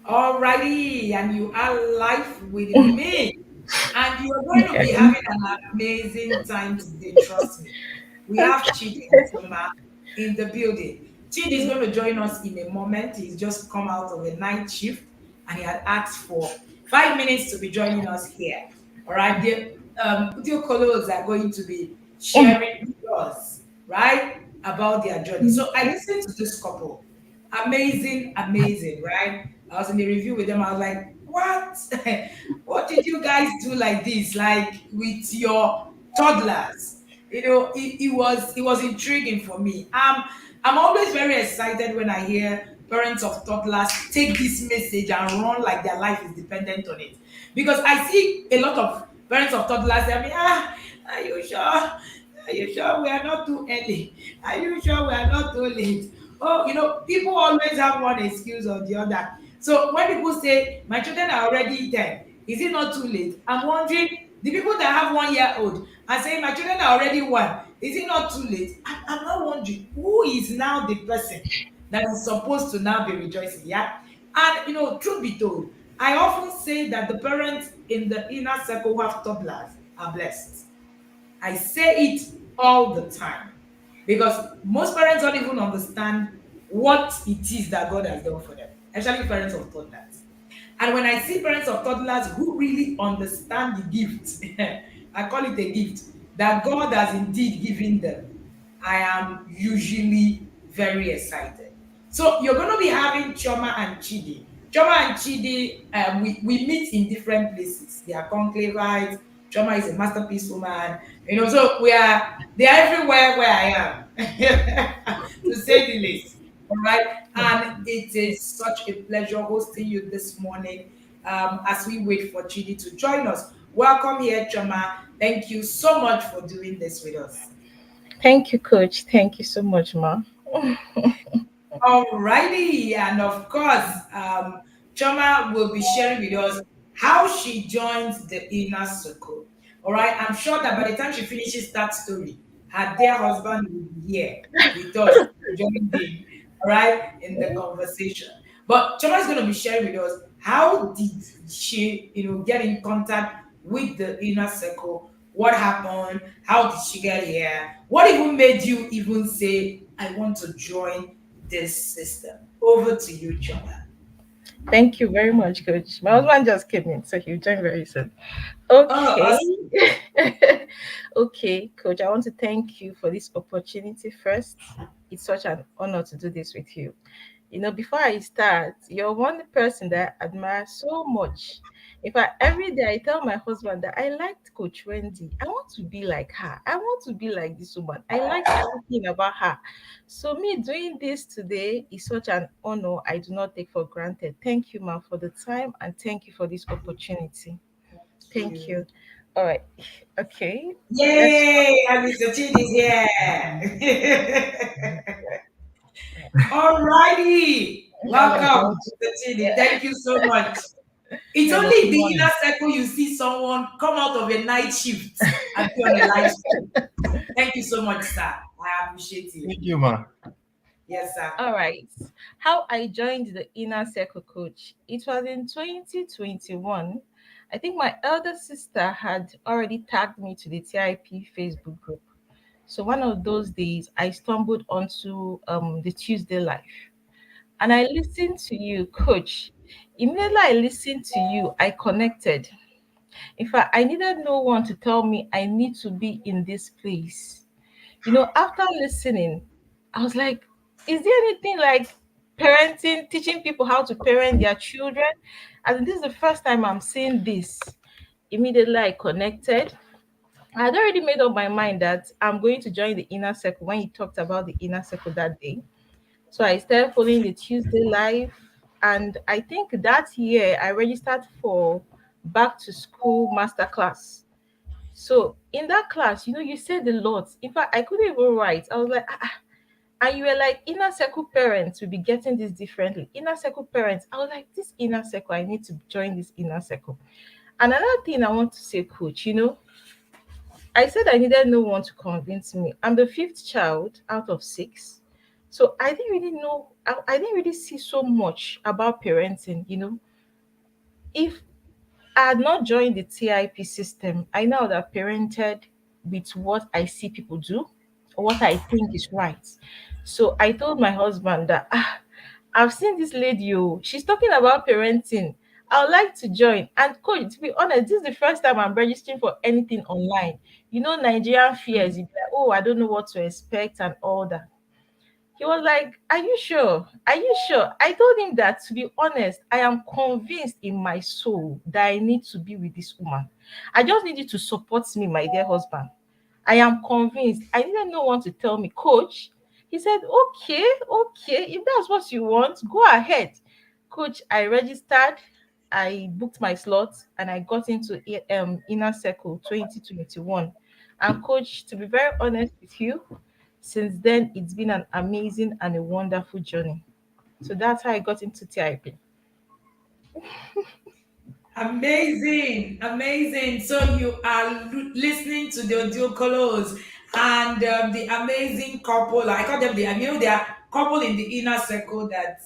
Alrighty, and you are live with me. And you are going to be Okay. having an amazing time today, trust me. We have Chidi and Chioma in the building. Chidi is going to join us in a moment. He's just come out of a night shift and he had asked for 5 minutes to be joining us here. All right, the Odiukolos are going to be sharing with us, right, about their journey. So I listened to this couple. Amazing, amazing, right? I was in the review with them. I was like, what? What did you guys do like this? Like with your toddlers? It was intriguing for me. I'm always very excited when I hear parents of toddlers take this message and run like their life is dependent on it. Because I see a lot of parents of toddlers tell me, are you sure? Are you sure we are not too early? Are you sure we are not too late? Oh, people always have one excuse or the other. So when people say, my children are already 10, is it not too late? I'm wondering, the people that have 1 year old and saying, my children are already one, is it not too late? I'm not wondering, who is now the person that is supposed to now be rejoicing? Yeah. And, truth be told, I often say that the parents in the inner circle who have toddlers are blessed. I say it all the time because most parents don't even understand what it is that God has done for them, especially parents of toddlers. And when I see parents of toddlers who really understand the gift, I call it a gift that God has indeed given them, I am usually very excited. So you're going to be having Choma and Chidi. Choma and Chidi, we meet in different places. They are conclavites. Choma is a masterpiece woman. So they are everywhere where I am, to say the least. All right. And it is such a pleasure hosting you this morning as we wait for Chidi to join us. Welcome here, Choma. Thank you so much for doing this with us. Thank you, Coach. Thank you so much, Ma. Alrighty, and of course, Choma will be sharing with us how she joins the inner circle. All right, I'm sure that by the time she finishes that story, her dear husband will be here with us, joining in, all right, in the conversation. But Choma is going to be sharing with us how did she, get in contact with the inner circle? What happened? How did she get here? What even made you even say, I want to join this system? Over to you, Choma. Thank you very much, Coach. My husband just came in, so he'll join very soon. Oh, Okay. awesome. Okay, Coach, I want to thank you for this opportunity first. It's such an honor to do this with you. Before I start, you're one person that I admire so much. In fact, every day I tell my husband that I liked Coach Wendy. I want to be like her. I want to be like this woman. I like everything about her. So me doing this today is such an honor I do not take for granted. Thank you, ma, for the time and thank you for this opportunity. Thank you. All right. Okay. Let's Yay! And Mr. Chidi is here. Alrighty. Welcome, Mr. Chidi. Thank you so much. It's Hello, only good in the inner morning. circle you see someone come out of a night shift and be on a live stream. Thank you so much, sir. I appreciate you. Thank you, ma. Yes, sir. All right. How I joined the inner circle, coach. It was in 2021. I think my elder sister had already tagged me to the TIP Facebook group. So one of those days I stumbled onto the Tuesday live and I listened to you, coach. Immediately I listened to you, I connected. In fact, I needed no one to tell me I need to be in this place. After listening, I was like, is there anything like parenting, teaching people how to parent their children? And this is the first time I'm seeing this. Immediately I connected. I had already made up my mind that I'm going to join the inner circle when you talked about the inner circle that day. So I started following the Tuesday live. And I think that year I registered for back to school masterclass. So in that class, you said a lot. In fact, I couldn't even write. I was like, and you were like, inner circle parents will be getting this differently. Inner circle parents. I was like, this inner circle, I need to join this inner circle. And another thing I want to say, coach, I said I needed no one to convince me. I'm the fifth child out of six. So I didn't really know, I didn't really see so much about parenting, If I had not joined the TIP system, I now would have parented with what I see people do or what I think is right. So I told my husband that I've seen this lady, oh, she's talking about parenting. I would like to join. And coach, to be honest, this is the first time I'm registering for anything online. Nigerian fears, you be like, oh, I don't know what to expect and all that. He was like, are you sure? Are you sure? I told him that, to be honest, I am convinced in my soul that I need to be with this woman. I just need you to support me, my dear husband. I am convinced. I didn't know one to tell me, coach. He said, okay, okay, if that's what you want, go ahead. Coach, I registered, I booked my slot, and I got into Inner Circle 2021. And coach, to be very honest with you, since then, it's been an amazing and a wonderful journey. So that's how I got into TIP. Amazing, amazing. So you are listening to the Odiokolos and the amazing couple. I call them they are couple in the inner circle that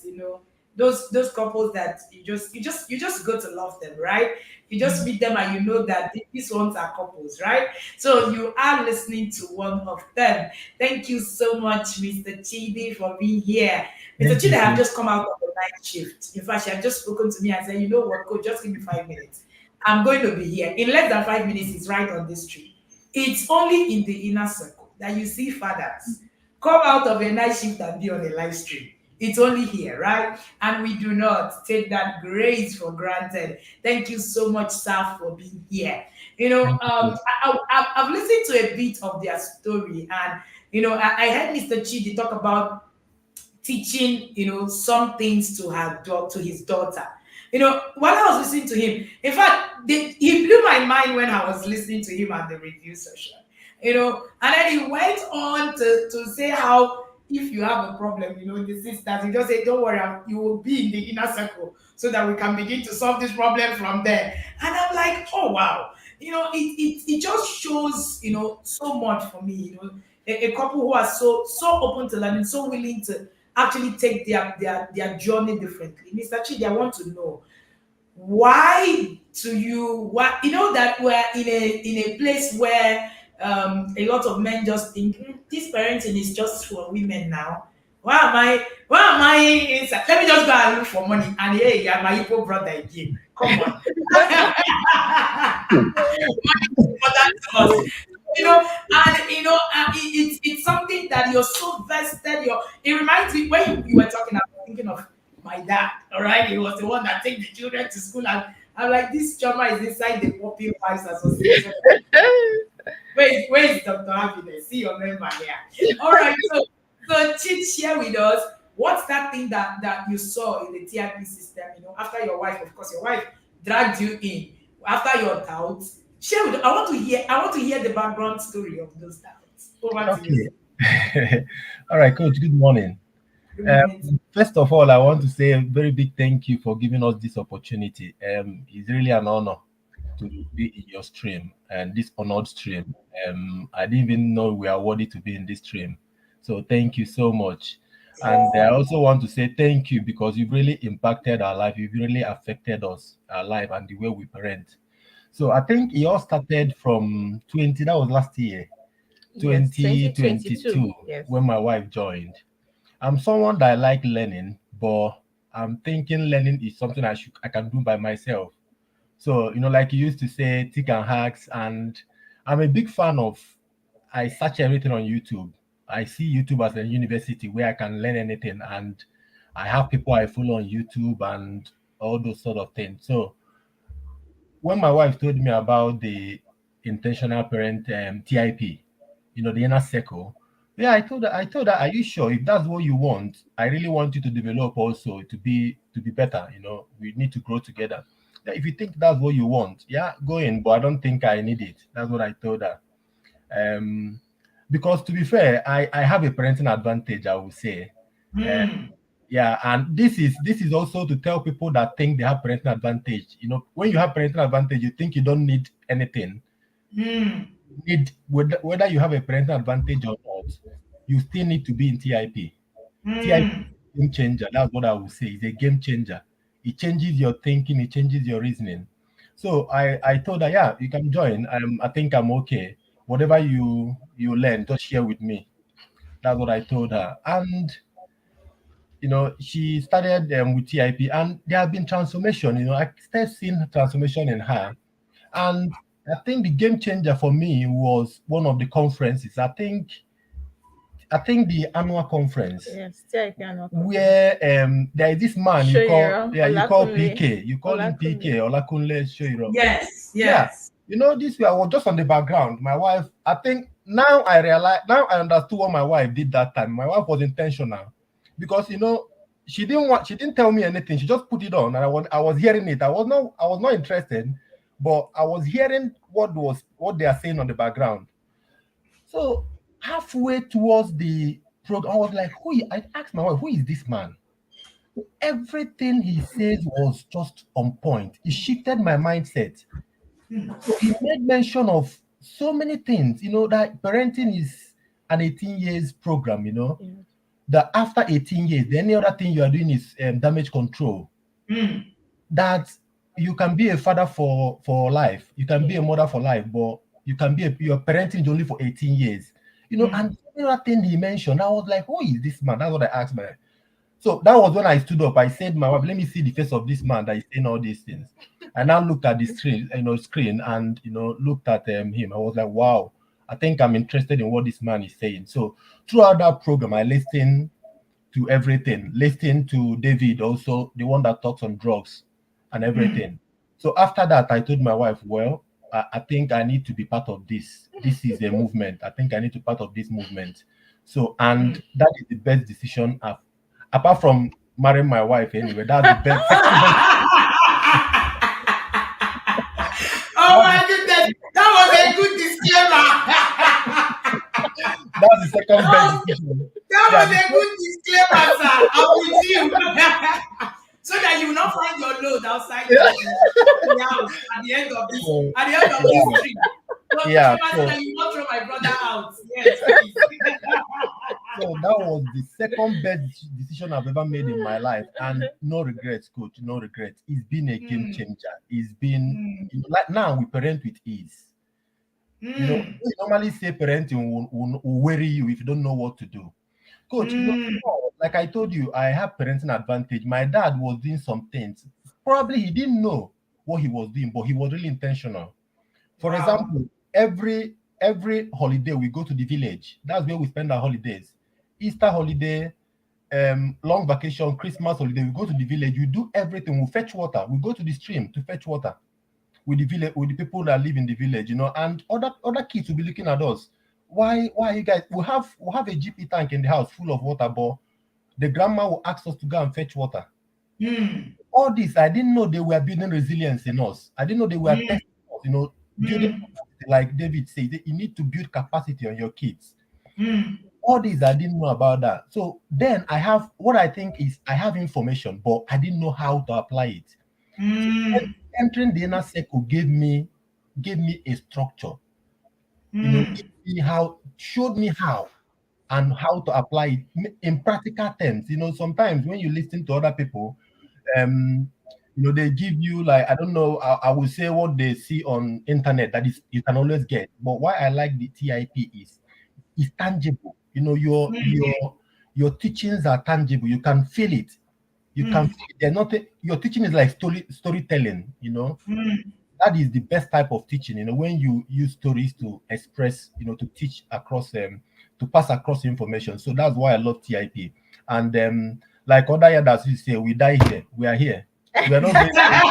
those couples that you just go to love them, right? You just meet them and you know that these ones are couples, right? So you are listening to one of them. Thank you so much, Mr. Chidi, for being here. Mr. Thank Chidi you. have just come out of the night shift. In fact, she had just spoken to me and said, you know what, coach, just give me 5 minutes. I'm going to be here. In less than 5 minutes, it's right on this street. It's only in the inner circle that you see fathers come out of a night shift and be on a live stream. It's only here, right? And we do not take that grace for granted. Thank you so much, sir, for being here. Thank you. I've listened to a bit of their story, and I heard Mr. Chidi talk about teaching, some things to to his daughter. While I was listening to him, in fact, he blew my mind when I was listening to him at the review session. And then he went on to say how if you have a problem, the sisters, you just say, don't worry, you will be in the inner circle so that we can begin to solve this problem from there. And I'm like, oh wow. It just shows, so much for me, a couple who are so open to learning, so willing to actually take their journey differently. Mr. Chidi, I want to know why why that we're in a place where a lot of men just think, this parenting is just for women now. Why am I inside? Let me just go and look for money. And hey, you're my equal brother again. Come on. Money is important to us. It's something that you're so vested. It reminds me when you were talking, I was thinking of my dad. All right, he was the one that take the children to school, and I'm like, this Chioma is inside the Poppy Wives Association. Where is Dr. Happiness? See your member here. All right, so Chid, share with us what's that thing that you saw in the TRP system. After your wife, of course, your wife dragged you in after your doubts. Share with us. I want to hear the background story of those doubts. Over to you, sir. Okay. All right, Coach. Good morning. Good morning, sir. First of all, I want to say a very big thank you for giving us this opportunity. It's really an honor to be in your stream and this honored stream. I didn't even know we are worthy to be in this stream. So thank you so much. And I also want to say thank you because you've really impacted our life. You've really affected us, our life, and the way we parent. So I think it all started from 20, that was last year, Yes, 2022. 2022, Yes. when my wife joined. I'm someone that I like learning, but I'm thinking learning is something I can do by myself. So, like you used to say, tick and hacks, and I'm a big fan of I search everything on YouTube. I see YouTube as a university where I can learn anything, and I have people I follow on YouTube and all those sort of things. So when my wife told me about the intentional parent TIP, the inner circle, yeah, I told her, are you sure if that's what you want? I really want you to develop also to be better. We need to grow together. Yeah, if you think that's what you want, yeah, go in. But I don't think I need it. That's what I told her. Um, because to be fair, I have a parenting advantage, I would say. Uh, Hmm. yeah, and this is also to tell people that think they have parental advantage. When you have parental advantage, you think you don't need anything. Hmm. You need whether you have a parental advantage or not, you still need to be in TIP. TIP Mm. game changer. That's what I would say. It's a game changer. It changes your thinking. It changes your reasoning. So I told her, yeah, you can join. I think I'm okay. Whatever you learn, just share with me. That's what I told her. And she started with TIP, and there have been transformation. I started seeing transformation in her, and I think the game changer for me was one of the conferences. I think the annual conference Yes, TIP annual conference. where there is this man Shoyero, you call Olakunle, PK, you call him Olakunle. PK Olakunle Shoiro. Yes, Yeah, yes. this way I was just on the background. My wife, I think now I realize, now I understood what my wife did that time. My wife was intentional because she didn't tell me anything. She just put it on, and I was hearing it. I was not interested, but I was hearing what they are saying on the background. So halfway towards the program, I was like, I asked my wife, who is this man? Everything he says was just on point. He shifted my mindset. So he made mention of so many things, that parenting is an 18 years program, Yes. that after 18 years, the only other thing you are doing is damage control. Mm. That you can be a father for life, you can be a Yeah. mother for life, but your parenting is only for 18 years. Mm. And the other thing he mentioned, I was like, who is this man? That's what I asked my. So that was when I stood up. I said, "My wife, let me see the face of this man that is saying all these things." I now looked at the screen, and looked at him. I was like, "Wow, I think I'm interested in what this man is saying." So throughout that program, I listened to everything. Listened to David, also the one that talks on drugs and Mm. everything. So after that, I told my wife, "Well, I think I need to be part of this. This is a movement. I think I need to be part of this movement." So, and Mm. that is the best decision apart from marrying my wife anyway. That's the best second best. Oh That's my goodness, that was a good disclaimer. that's the second best Oh, decision. that Yeah, was a good disclaimer, sir. I'm with you. So that you will not find your load outside the house at the end of this so, at the end of this yeah, trip. So, yeah. Chioma, so So that you will not throw my brother out. Yes, please. So that was the second best decision I've ever made in my life, and no regrets, coach. No regrets. It's been a game Mm, changer. It's been mm, like now we parent with ease. mm, We normally say parenting will worry you if you don't know what to do. Coach, mm, like I told you, I have parenting advantage. My dad was doing some things. Probably he didn't know what he was doing, but he was really intentional. For wow. example, every holiday we go to the village. That's where we spend our holidays. Easter holiday, long vacation, Christmas holiday. We go to the village. We do everything. We fetch water. We go to the stream to fetch water with the village, with the people that live in the village. And other kids will be looking at us. Why you guys? We have a GP tank in the house full of water, but the grandma will ask us to go and fetch water. Mm, All this, I didn't know they were building resilience in us. I didn't know they were mm, testing us, building mm, capacity. Like David said, you need to build capacity on your kids. mm, All these, I didn't know about that. So then I have what I think is I have information, but I didn't know how to apply it. So mm, entering the inner circle gave me a structure, mm, gave me showed me how and how to apply it in practical terms. Sometimes when you listen to other people, um they give you, like, I don't know, I will say what they see on internet that is you can always get. But why I like the TIP is it's tangible. Your teachings are tangible. You can feel it. You can mm, feel it. They're not Your teaching is like storytelling. mm, That is the best type of teaching, when you use stories to express, to teach across to pass across information. So that's why I love TIP. And like other others you say, we die here, we are here. We are not going anywhere.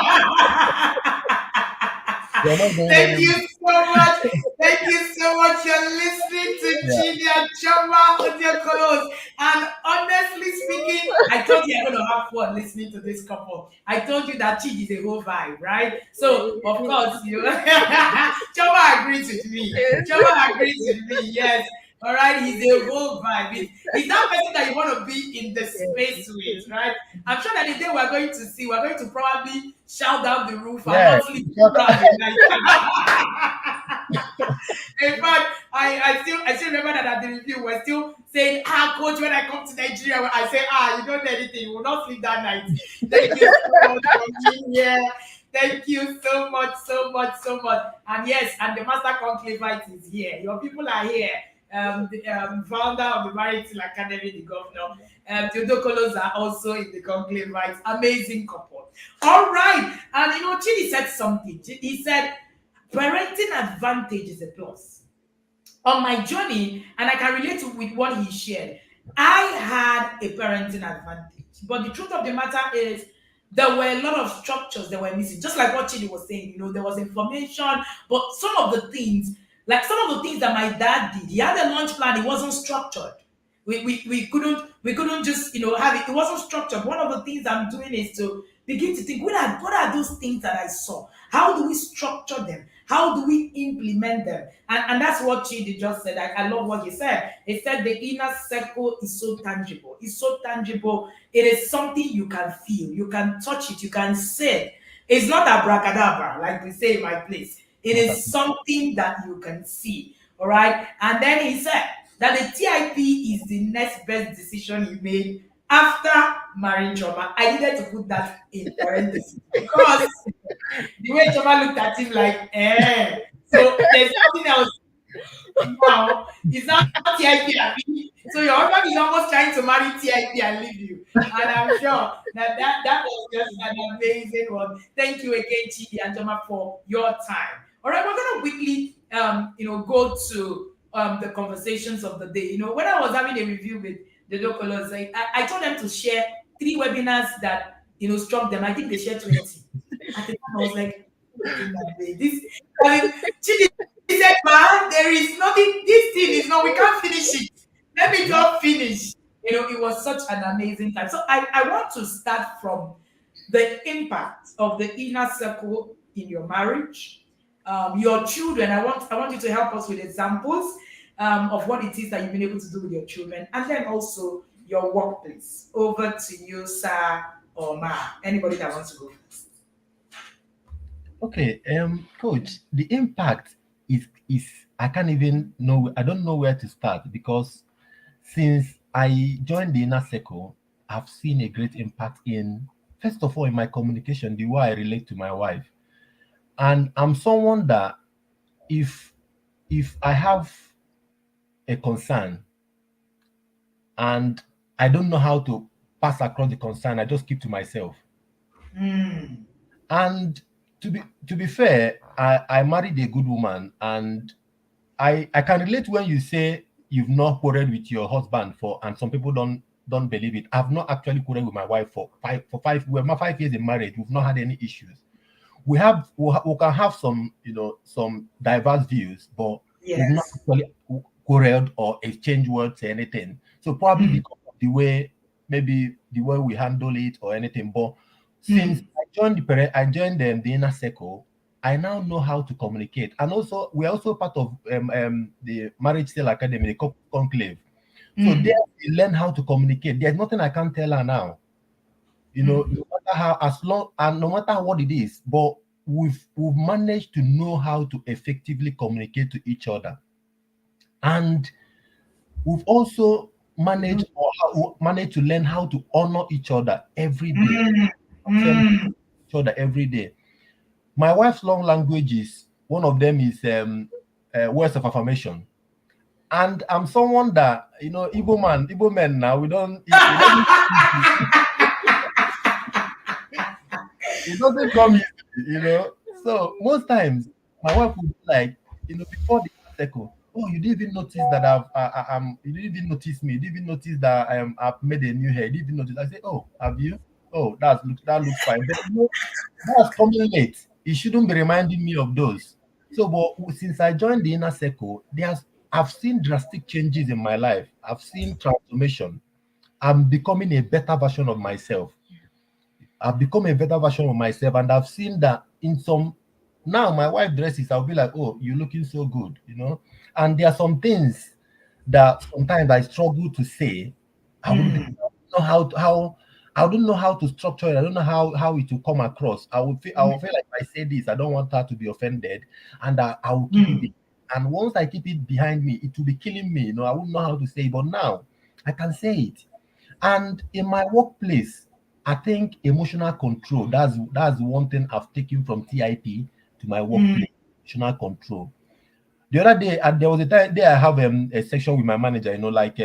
We are not going Thank you anywhere. so much. Thank you so much. You're listening to Yeah. Chidi and Chioma Odiukolo. And honestly speaking, I told you I'm going to have fun listening to this couple. I told you that Chidi is a whole vibe, right? So, of course, Chioma agrees with me. Yes. Chioma agrees with me. Yes. All right. He's a whole vibe. He's that person that you want to be in the Yes, space it's with, true. right? I'm sure that the day we're going to probably shout down the roof and Yeah. not sleep throughout the night. In fact, I still remember that at the review we're still saying, coach, when I come to Nigeria, I say, you don't know anything, you will not sleep that night. Thank you so much for being here. Thank you so much, so much, so much. And yes, and the Master Conclavite is here. Your people are here. The founder of the Marital Academy, the governor, the Odukolos are also in the Conclavite. Amazing couple. All right. And Chidi said something. He said, parenting advantage is a plus. On my journey, and I can relate to with what he shared, I had a parenting advantage. But the truth of the matter is, there were a lot of structures that were missing. Just like what Chidi was saying, there was information, but some of the things, like some of the things that my dad did, he had a lunch plan, it wasn't structured. We couldn't just have it. It wasn't structured. One of the things I'm doing is to begin to think, what are those things that I saw? How do we structure them? How do we implement them? And that's what Chidi just said. I love what he said. He said the inner circle is so tangible. It's so tangible. It is something you can feel. You can touch it. You can see it. It's not abracadabra, like we say in my place. It Not at is something that you can see. All right. And then he said that the TIP is the next best decision he made after marrying Choma. I needed to put that in parentheses because the way Choma looked at him like, eh. So there's something else now. It's not TIP. So your husband is almost trying to marry TIP and leave you. And I'm sure that was just an amazing one. Thank you again, Chidi and Choma, for your time. All right, we're gonna quickly go to the conversations of the day. When I was having a review with the Dokolos, I told them to share 3 webinars that struck them. I think they shared 20. At the time, I was like, looking at me. This, I mean, Chidi said, man, there is nothing, this thing is not, we can't finish it. Let me just finish. It was such an amazing time. So I want to start from the impact of the inner circle in your marriage, your children. I want you to help us with examples of what it is that you've been able to do with your children, and then also your workplace. Over to you, sir or ma. Anybody that wants to go first. Okay, coach, the impact is I can't even know. I don't know where to start because since I joined the inner circle, I've seen a great impact in first of all in my communication, the way I relate to my wife, and I'm someone that if I have a concern and I don't know how to pass across the concern, I just keep to myself. Mm. And to be fair, I married a good woman, and I can relate when you say you've not quarreled with your husband for, and some people don't believe it. I've not actually quarreled with my wife for 5 we're my 5 years in marriage. We've not had any issues. We can have some diverse views, but we've not Yes. actually quarreled or exchanged words or anything. So probably Mm. because of maybe the way we handle it or anything. But since Mm. I joined the inner circle, I now know how to communicate. And also, we're also part of the Marriage Sale Academy, the conclave. So there Mm. we learn how to communicate. There's nothing I can't tell her now. Mm. No matter how, as long, and no matter what it is, but we've managed to know how to effectively communicate to each other. And we've also managed to learn how to honor each other every day. Mm. Affirm Mm. each other every day. My wife's long languages, one of them is words of affirmation. And I'm someone that, Igbo men now, we don't, it doesn't come easy. So most times, my wife would be like, before the circle, oh, you didn't even notice that you didn't even notice me. You didn't even notice that I've made a new hair. You didn't even notice. I say, oh, have you? Oh, that looks fine. But that's coming late. You shouldn't be reminding me of those. So, but since I joined the inner circle, I've seen drastic changes in my life. I've seen transformation. I'm becoming a better version of myself. I've become a better version of myself, and I've seen that in some. Now my wife dresses, I'll be like, "Oh, you're looking so good." And there are some things that sometimes I struggle to say. I would be, Mm. know how I don't know how to structure it. I don't know how it will come across. I will feel like if I say this, I don't want her to be offended, and I will keep it Mm. there. And once I keep it behind me, it will be killing me. I wouldn't know how to say it, but now I can say it. And in my workplace, I think emotional control. That's one thing I've taken from TIP to my workplace. Emotional control. The other day, there was a day I have a section with my manager. Like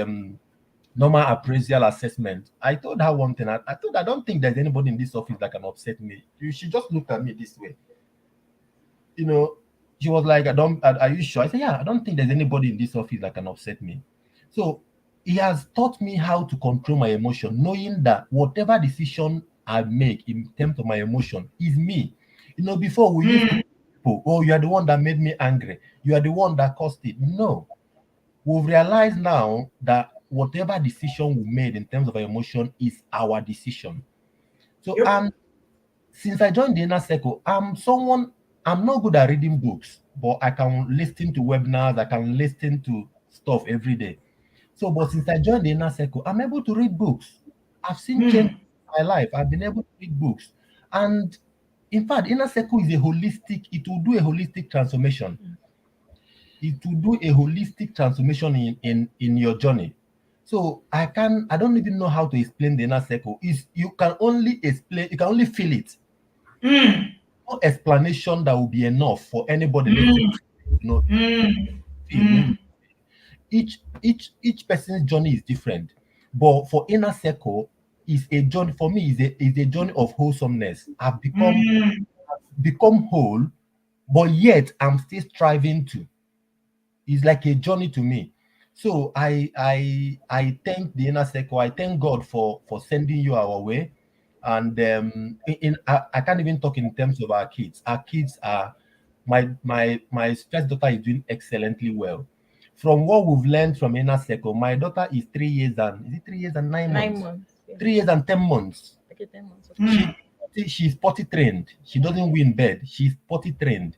normal appraisal assessment. I told her one thing. I told her, I don't think there's anybody in this office that can upset me. You should just look at me this way. you know, she was like, are you sure? I said, yeah, I don't think there's anybody in this office that can upset me. So he has taught me how to control my emotion, knowing that whatever decision I make in terms of my emotion is me. Before we used to people, oh, you are the one that made me angry. You are the one that caused it. No, we've realized now that whatever decision we made in terms of our emotion is our decision. So, Yep. and since I joined the inner circle, I'm not good at reading books, but I can listen to webinars, I can listen to stuff every day. So, but since I joined the inner circle, I'm able to read books. I've seen change in my life. I've been able to read books. And in fact, inner circle is it will do a holistic transformation. It will do a holistic transformation in your journey. So I don't even know how to explain the inner circle. Is you can only feel it. No explanation that will be enough for anybody listening. Feel when you each person's journey is different. But for inner circle, is a journey for me is a journey of wholesomeness. I've become whole, but yet I'm still striving to. It's like a journey to me. So I thank the inner circle. I thank God for sending you our way. And I can't even talk in terms of our kids. Our kids are my first daughter is doing excellently well. From what we've learned from inner circle, my daughter is 3 years and is it 3 years and nine 9 months? months. Yeah. 3 years and 10 months. Okay, 10 months. Okay. She's potty trained. She doesn't win bed. She's potty trained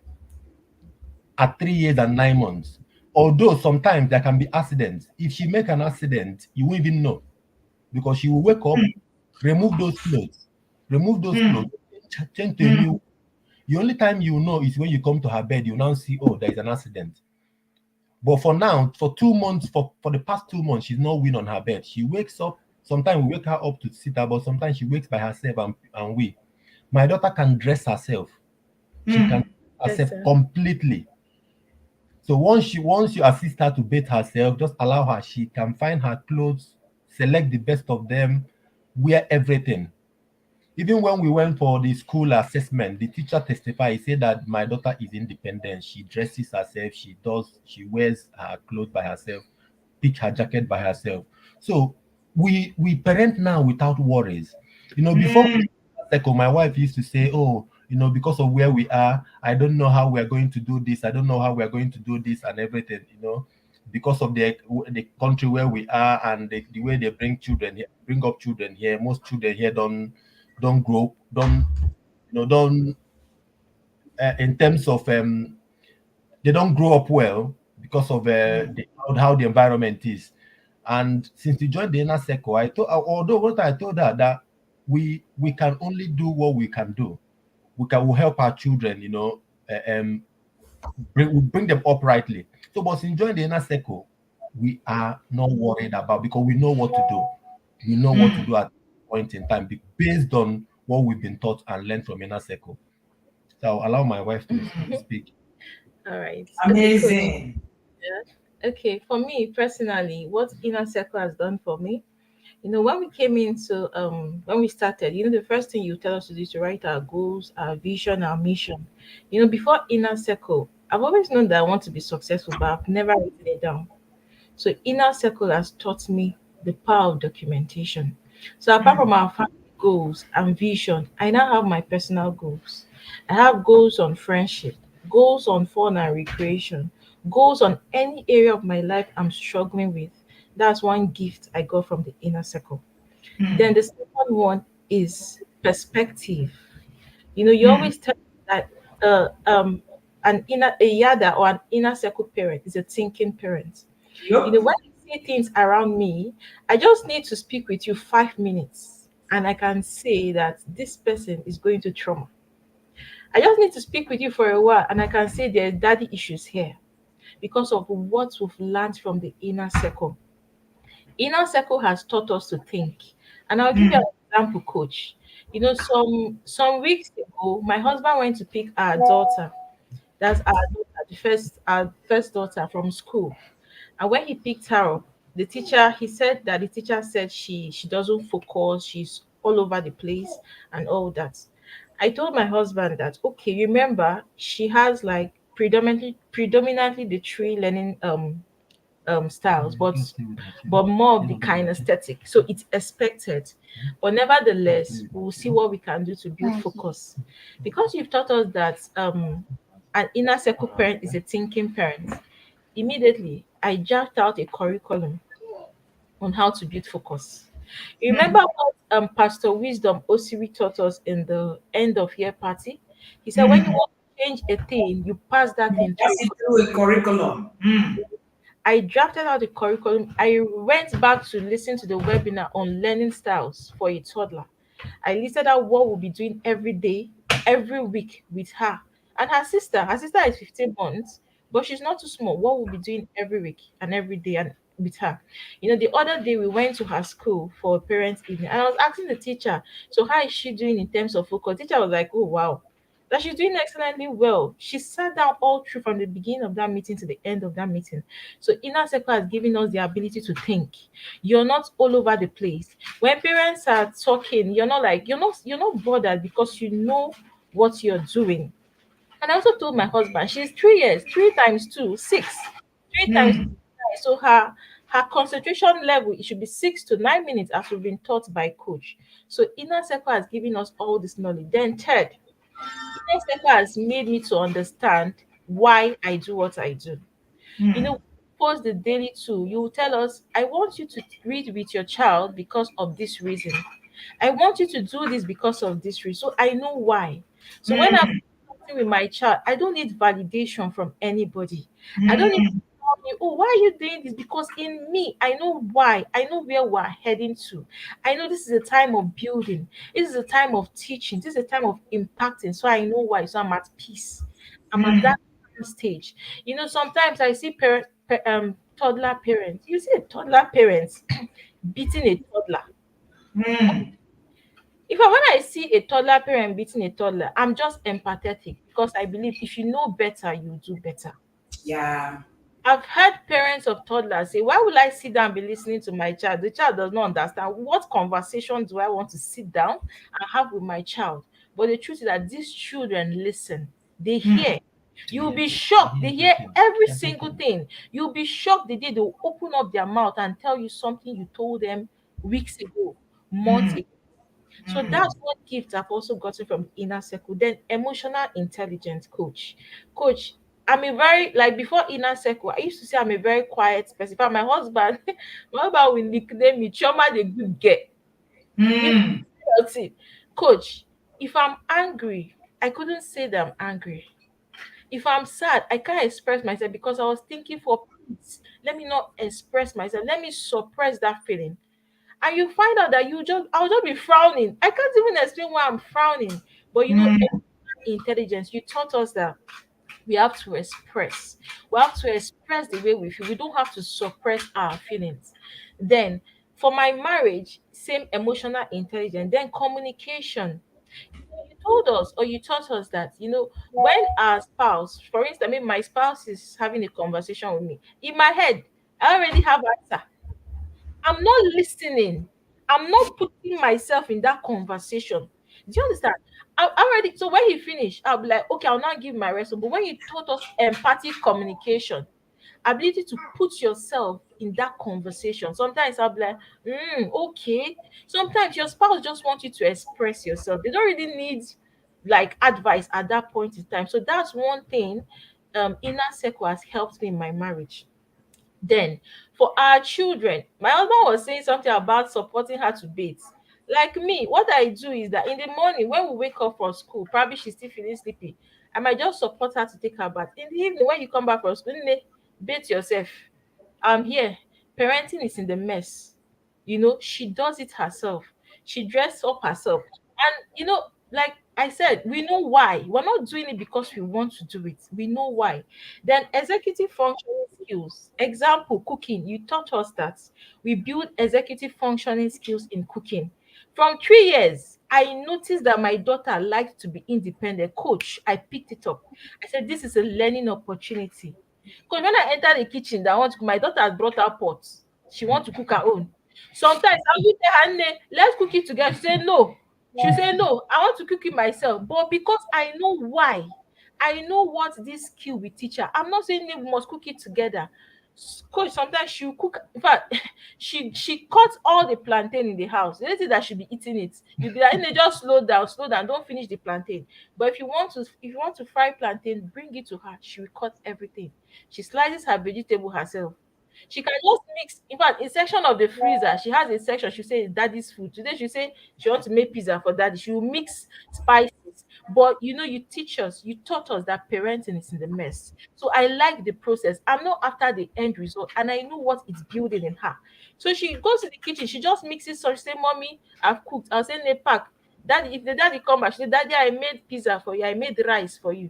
at 3 years and 9 months. Although sometimes there can be accidents. If she make an accident, you won't even know because she will wake up, remove those clothes, remove those clothes, change to a new. The only time you know is when you come to her bed, you now see, oh, there is an accident. But for now, for 2 months, for the past 2 months, she's not win on her bed. She wakes up. Sometimes we wake her up to sit her, but sometimes she wakes by herself and we. My daughter can dress herself. She can dress Yes, herself sir. completely. So once you assist her to bathe herself, just allow her. She can find her clothes, select the best of them, wear everything. Even when we went for the school assessment, the teacher testified. He said that my daughter is independent. She dresses herself. She wears her clothes by herself, pick her jacket by herself. So we parent now without worries. Before cycle, my wife used to say, "Oh, because of where we are, I don't know how we are going to do this. I don't know how we are going to do this and everything." Because of the country where we are and the way they bring up children here. Most children here don't grow, don't in terms of they don't grow up well because of how the environment is. And since you joined the inner circle, although what I told her that we can only do what we can do. We'll help our children, we bring them up rightly. So, but since joining the inner circle, we are not worried about because we know what to do. We know what to do at point in time based on what we've been taught and learned from inner circle. So I'll allow my wife to speak. All right. Okay, coach. Amazing. Yeah. Okay, for me personally, what inner circle has done for me, when we came into when we started, the first thing you tell us to do is to write our goals, our vision, our mission. Before inner circle, I've always known that I want to be successful, but I've never written it down. So inner circle has taught me the power of documentation. So apart from our family goals and vision, I now have my personal goals. I have goals on friendship, goals on fun and recreation, goals on any area of my life I'm struggling with. That's one gift I got from the inner circle. Then the second one is perspective. You always tell me that a yada or an inner circle parent is a thinking parent. Yep. When I see things around me, I just need to speak with you 5 minutes and I can say that this person is going to trauma. I just need to speak with you for a while and I can say there's daddy issues here. because of what we've learned from the inner circle. Inner circle has taught us to think. And I'll give you an example, coach. You know, some weeks ago, my husband went to pick our daughter. That's our first daughter from school. And when he picked her up, he said that the teacher said she doesn't focus, she's all over the place and all that. I told my husband that, okay, remember she has like predominantly the three learning styles, but more of the kinesthetic. So it's expected. But nevertheless, we'll see what we can do to build focus. Because you've taught us that an inner circle parent is a thinking parent, immediately I jacked out a curriculum on how to build focus. You remember what Pastor Wisdom Osiri taught us in the end of year party? He said, when you want to change a thing, you pass that thing through Pass it through a curriculum. I drafted out the curriculum. I went back to listen to the webinar on learning styles for a toddler. I listed out what we'll be doing every day, every week with her. And her sister. Her sister is 15 months, but she's not too small. What we'll be doing every week and every day and with her. You know, the other day we went to her school for a parents' evening, and I was asking the teacher, so how is she doing in terms of focus? Teacher was like, oh wow, that she's doing excellently well. She sat down all through from the beginning of that meeting to the end of that meeting. So inner circle has given us the ability to think. You're not all over the place. When parents are talking, you're not bothered because you know what you're doing. And I also told my husband, she's 3 years, 3 times 2, 6. 3 times 2, so her concentration level it should be 6 to 9 minutes as we've been taught by coach. So inner circle has given us all this knowledge. Then third, inner circle has made me to understand why I do what I do. You know, post the daily tool, you will tell us, I want you to read with your child because of this reason. I want you to do this because of this reason. So I know why. So when I'm talking with my child, I don't need validation from anybody. I don't need to tell me, oh, why are you doing this? Because in me, I know why. I know where we're heading to. I know this is a time of building. This is a time of teaching. This is a time of impacting. So I know why. So I'm at peace. I'm at that stage. You know, sometimes I see toddler parents. You see a toddler parents beating a toddler. When I see a toddler parent beating a toddler, I'm just empathetic because I believe if you know better, you do better. Yeah. I've heard parents of toddlers say, why will I sit down and be listening to my child? The child does not understand. What conversation do I want to sit down and have with my child? But the truth is that these children listen, they hear. You'll be shocked. They hear every single thing. You'll be shocked the day they'll open up their mouth and tell you something you told them weeks ago, months ago. So that's one gift I've also gotten from the inner circle. Then emotional intelligence coach. Coach, I'm a very like before inner circle, I used to say I'm a very quiet person. In fact, my husband, my husband will nickname me Chioma the good girl. You know, that's it. Coach, if I'm angry, I couldn't say that I'm angry. If I'm sad, I can't express myself because I was thinking for peace. Let me not express myself. Let me suppress that feeling. And you find out that I'll just be frowning. I can't even explain why I'm frowning. But you know, intelligence, you taught us that we have to express. We have to express the way we feel. We don't have to suppress our feelings. Then for my marriage, same emotional intelligence. Then communication. You told us or you taught us that, when our spouse, for instance, I mean my spouse is having a conversation with me. In my head, I already have answer. I'm not listening. I'm not putting myself in that conversation. Do you understand? I already so when he finished, I'll be like, okay, I'll now give my response. But when you taught us empathic communication, ability to put yourself in that conversation, sometimes I'll be like, okay. Sometimes your spouse just wants you to express yourself. They don't really need like advice at that point in time. So that's one thing inner circle has helped me in my marriage. Then, for our children, my husband was saying something about supporting her to bathe. Like me, what I do is that in the morning when we wake up from school, probably she's still feeling sleepy, I might just support her to take her bath. In the evening, when you come back from school, "Nne, bathe yourself. I'm here." Parenting is in the mess. She does it herself. She dressed up herself. And, like, I said, we know why. We're not doing it because we want to do it. We know why. Then executive functioning skills. Example, cooking. You taught us that we build executive functioning skills in cooking. From 3 years, I noticed that my daughter liked to be independent. Coach, I picked it up. I said, this is a learning opportunity. Because when I enter the kitchen, that I want to, my daughter has brought her pots. She wants to cook her own. Sometimes I will tell her, "Nne, let's cook it together." She say no. She say no, I want to cook it myself. But because I know why, I know what this skill will teach her. I'm not saying we must cook it together. Coach, sometimes she'll cook. In fact, she cuts all the plantain in the house. The only thing that she'll be eating it. You'll be like, "Nne, just slow down, don't finish the plantain." But if you want to fry plantain, bring it to her. She will cut everything. She slices her vegetable herself. She can just mix. In fact, in section of the freezer, she has a section. She say it's daddy's food. Today she say she wants to make pizza for daddy. She will mix spices. But you taught us that parenting is in the mess. So I like the process. I'm not after the end result, and I know what it's building in her. So she goes to the kitchen. She just mixes. So she say, "Mommy, I've cooked." I'll say, "Ne pack." Daddy, if the daddy come back, she say, "Daddy, I made pizza for you. I made rice for you."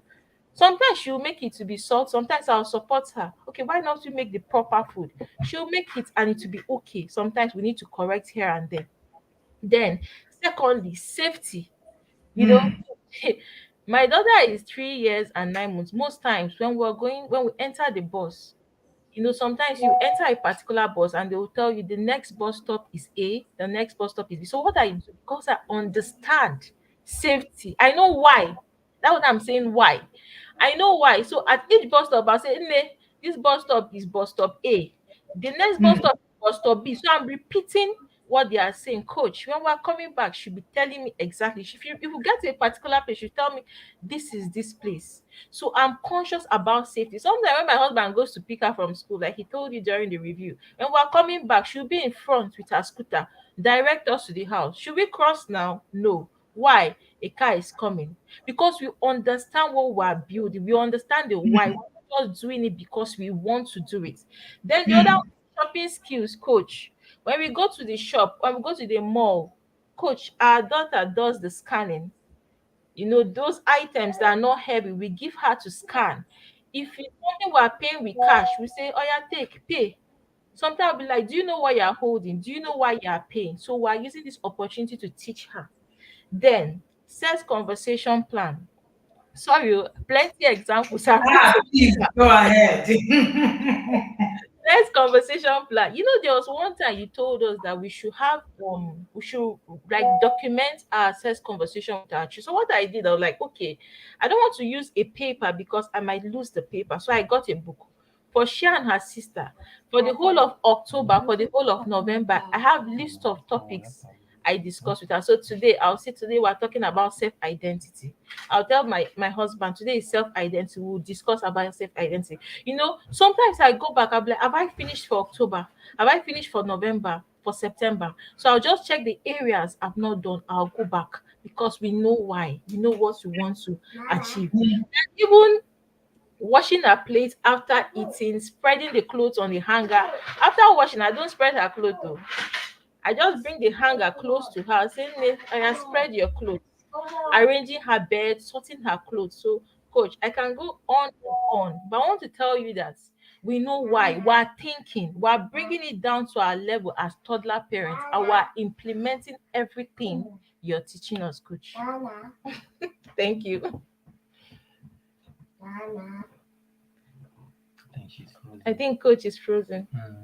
Sometimes she'll make it to be salt. Sometimes I'll support her. Okay, why not you make the proper food? She'll make it and it will be okay. Sometimes we need to correct here and there. Then, secondly, safety. You know, Hmm. my daughter is 3 years and 9 months. Most times when we enter the bus, sometimes you enter a particular bus and they will tell you the next bus stop is A, the next bus stop is B. So what I do, because I understand safety, I know why. That's what I'm saying. Why? I know why. So at each bus stop, I say, "Nne, this bus stop is bus stop A. The next bus Hmm. stop is bus stop B." So I'm repeating what they are saying. Coach, when we're coming back, she'll be telling me exactly. If you get to a particular place, she'll tell me, "This is this place." So I'm conscious about safety. Sometimes when my husband goes to pick her from school, like he told you during the review, when we're coming back, she'll be in front with her scooter, direct us to the house. Should we cross now? No. Why? A car is coming. Because we understand what we're building. We understand the why. We're not just doing it because we want to do it. Then the other Hmm. one, shopping skills, coach. When we go to the shop, when we go to the mall, coach, our daughter does the scanning. Those items that are not heavy, we give her to scan. If it's something we're paying with cash, we say, "Oh yeah, take, pay." Sometimes I'll be like, "Do you know what you're holding? Do you know why you're paying?" So we're using this opportunity to teach her. Then set conversation plan. Sorry, plenty examples are Ah, written. please go ahead. Next conversation plan. There was one time you told us that we should like document our sex conversation with our children. So what I did, I was like, okay, I don't want to use a paper because I might lose the paper. So I got a book for she and her sister. For the whole of October, for the whole of November, I have list of topics I discuss with her. So today we're talking about self-identity. I'll tell my husband today is self-identity. We'll discuss about self-identity. Sometimes I go back, I'll be like, have I finished for October? Have I finished for November? For September? So I'll just check the areas I've not done. I'll go back because we know why. We know what we want to achieve. And even washing her plate after eating, spreading the clothes on the hanger. After washing, I don't spread her clothes though. I just bring the hanger close to her, saying, "I spread your clothes," arranging her bed, sorting her clothes. So, coach, I can go on and on, but I want to tell you that we know why. We're thinking, we're bringing it down to our level as toddler parents, and we're implementing everything you're teaching us, coach. Thank you. I think she's I frozen. think coach is frozen. Hmm.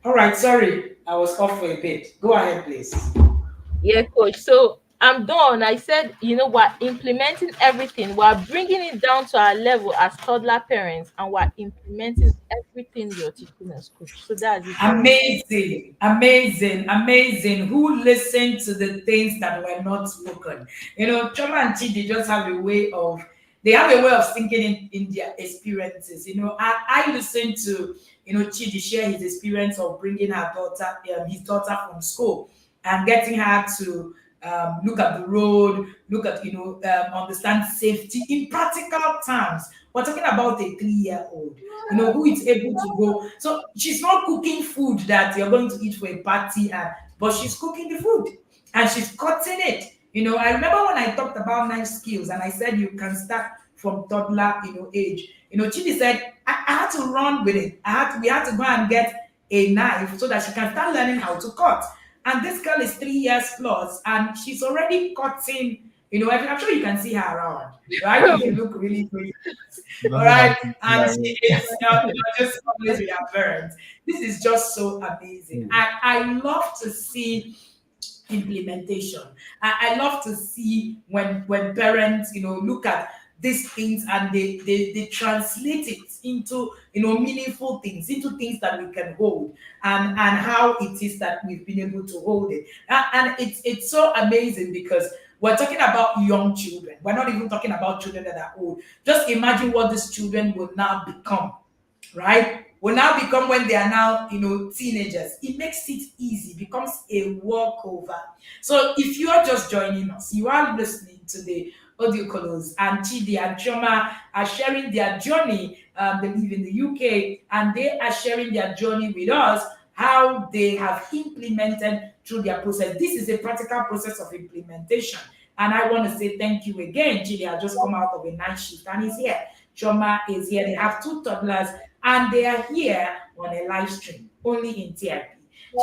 All right, sorry, I was off for a bit. Go ahead, please. Yeah, coach. So I'm done. I said, we're implementing everything. We're bringing it down to our level as toddler parents, and we're implementing everything you're teaching us, coach. So that's it for me. Amazing, amazing, amazing. Who listened to the things that were not spoken? Choma and Chidi just have a way of thinking in their experiences. I listened to Chidi share his experience of bringing his daughter from school and getting her to look at the road, look at understand safety in practical terms. We're talking about a 3-year-old who is able to go. So she's not cooking food that you're going to eat for a party, but she's cooking the food. and she's cutting it. I remember when I talked about knife skills and I said you can start from toddler, age. Chidi said I had to run with it. We had to go and get a knife so that she can start learning how to cut. And this girl is 3 years plus, and she's already cutting. I'm sure you can see her around, right? If you look really good, You all don't know how right. to And fly. she is just always with her parents. This is just so amazing. I love to see implementation. I love to see when parents, look at these things and they translate it into meaningful things, into things that we can hold, and how it is that we've been able to hold it. And it's so amazing because we're talking about young children. We're not even talking about children that are old. Just imagine what these children will now become, right? Will now become when they are now, teenagers. It makes it easy, becomes a walkover. So if you are just joining us, you are listening to the Odiokolos, and Chidi and Chioma are sharing their journey. They live in the UK and they are sharing their journey with us, how they have implemented through their process. This is a practical process of implementation. And I want to say thank you again. Chidi has just come out of a night shift and he's here. Choma is here. They have two toddlers and they are here on a live stream, only in TIP.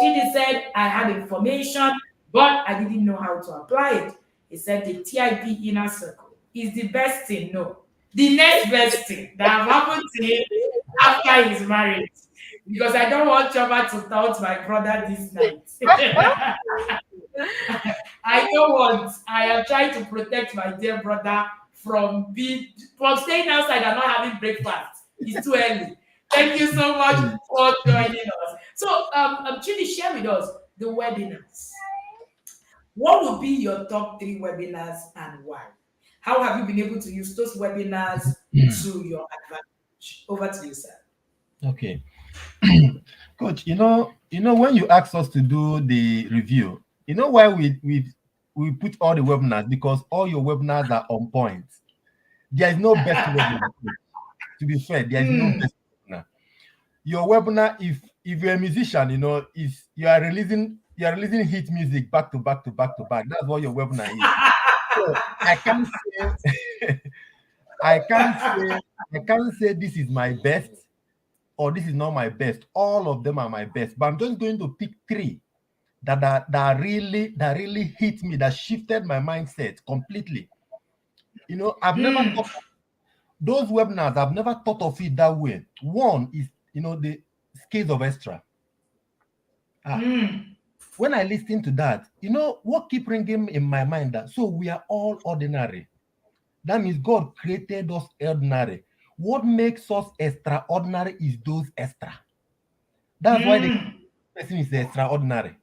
Chidi said, I had information, but I didn't know how to apply it. He said the TIP inner circle is the best thing. No, the next best thing that have happened to him after his marriage. Because I don't want Choma to taunt my brother this night. I don't want. I am trying to protect my dear brother from staying outside and not having breakfast. It's too early. Thank you so much for joining us. So, Chidi, share with us the webinars. What would be your top three webinars and why? How have you been able to use those webinars to your advantage? Over to you, sir. Okay. Coach, when you asked us to do the review, you know why we put all the webinars, because all your webinars are on point. There is no best webinar. To be fair, there is no Mm, best webinar. Your webinar, if you're a musician, is you are releasing hit music back to back to back to back. That's what your webinar is. So I can't say I can't say I can't say this is my best or this is not my best. All of them are my best, but I'm just going to pick three that really hit me, that shifted my mindset completely. I've never thought of those webinars. I've never thought of it that way. One is the scales of extra. Ah, mm, when I listen to that, what keep ringing in my mind, that so we are all ordinary. That means God created us ordinary. What makes us extraordinary is those extra. That's why the mm, person is extraordinary.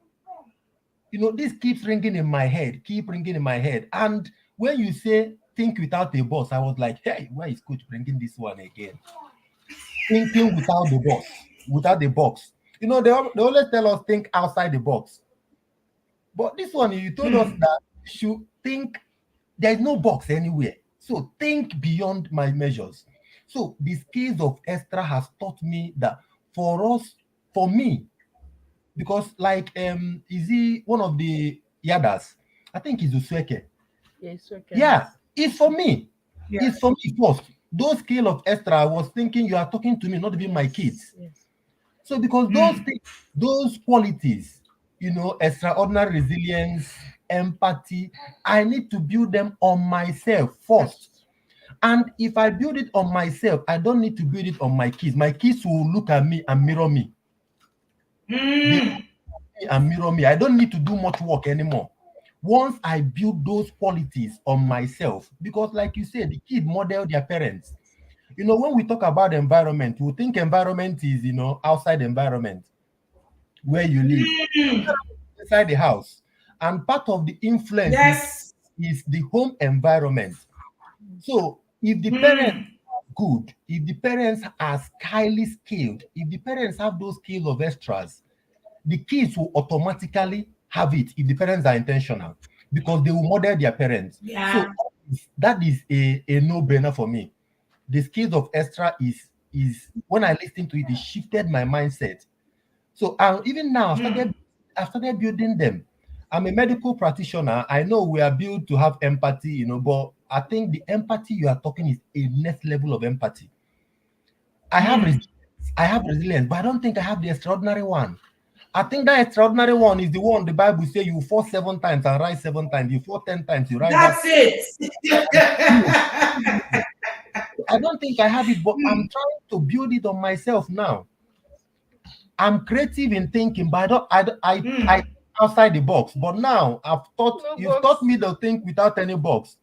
This keeps ringing in my head, keep ringing in my head. And when you say think without a boss, I was like, hey, why is coach bringing this one again? Thinking without the boss, without the box. They always tell us think outside the box. But this one, you told us mm, that you should think there is no box anywhere. So think beyond my measures. So the skills of extra has taught me that for us, for me, because like is he one of the yadas? I think he's Usweke. Yes, okay. Yeah, it's for me. yeah. It's for me first. Those skill of extra, I was thinking you are talking to me, not even my kids. Yes, yes. So because those Mm, things, those qualities, extraordinary resilience, empathy, I need to build them on myself first. First. And if I build it on myself, I don't need to build it on my kids. My kids will look at me and mirror me. They mm, and mirror me. I don't need to do much work anymore. Once I build those qualities on myself, because like you said, the kid model their parents. When we talk about environment, we think environment is, outside environment where you live, mm. inside the house. And part of the influence Yes. is the home environment. So if the parents Mm, are good, if the parents are highly skilled, if the parents have those skills of extras, the kids will automatically have it if the parents are intentional, because they will model their parents. yeah. So that is a no-brainer for me. The skills of extra is when I listen to it, it shifted my mindset. So even now, I've started building them. I'm a medical practitioner. I know we are built to have empathy, but I think the empathy you are talking is a next level of empathy. I have resilience. I have resilience, but I don't think I have the extraordinary one. I think that extraordinary one is the one the Bible say you fall 7 times and rise 7 times. You fall 10 times, you rise back. That's it. I don't think I have it, but I'm trying to build it on myself now. I'm creative in thinking, but I outside the box. But now No you've taught box. me to think without any box.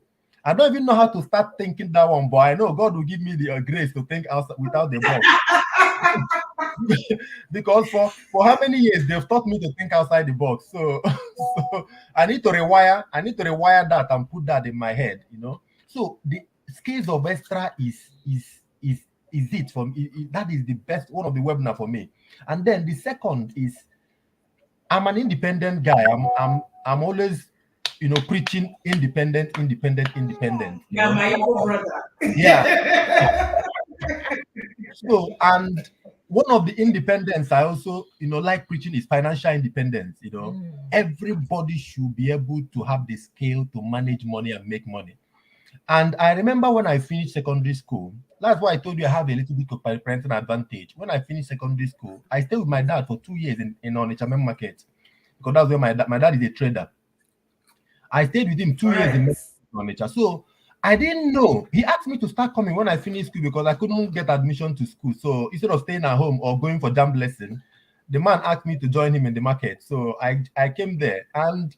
I don't even know how to start thinking that one, but I know God will give me the grace to think outside without the box. Because for how many years they've taught me to think outside the box. So so I need to rewire that and put that in my head. So the skills of extra is it for me. That is the best one of the webinar for me. And then the second is I'm an independent guy. I'm always preaching independent, independent, independent. Yeah, my evil brother. Yeah. So, and one of the independence I also, like preaching is financial independence. Everybody should be able to have the skill to manage money and make money. And I remember when I finished secondary school, that's why I told you I have a little bit of parental advantage. When I finished secondary school, I stayed with my dad for 2 years in Onitsha main market because that's where my dad is a trader. I stayed with him 2 years in Correct. Onitsha. So I didn't know. He asked me to start coming when I finished school because I couldn't get admission to school. So instead of staying at home or going for jam lesson, the man asked me to join him in the market. So I came there. And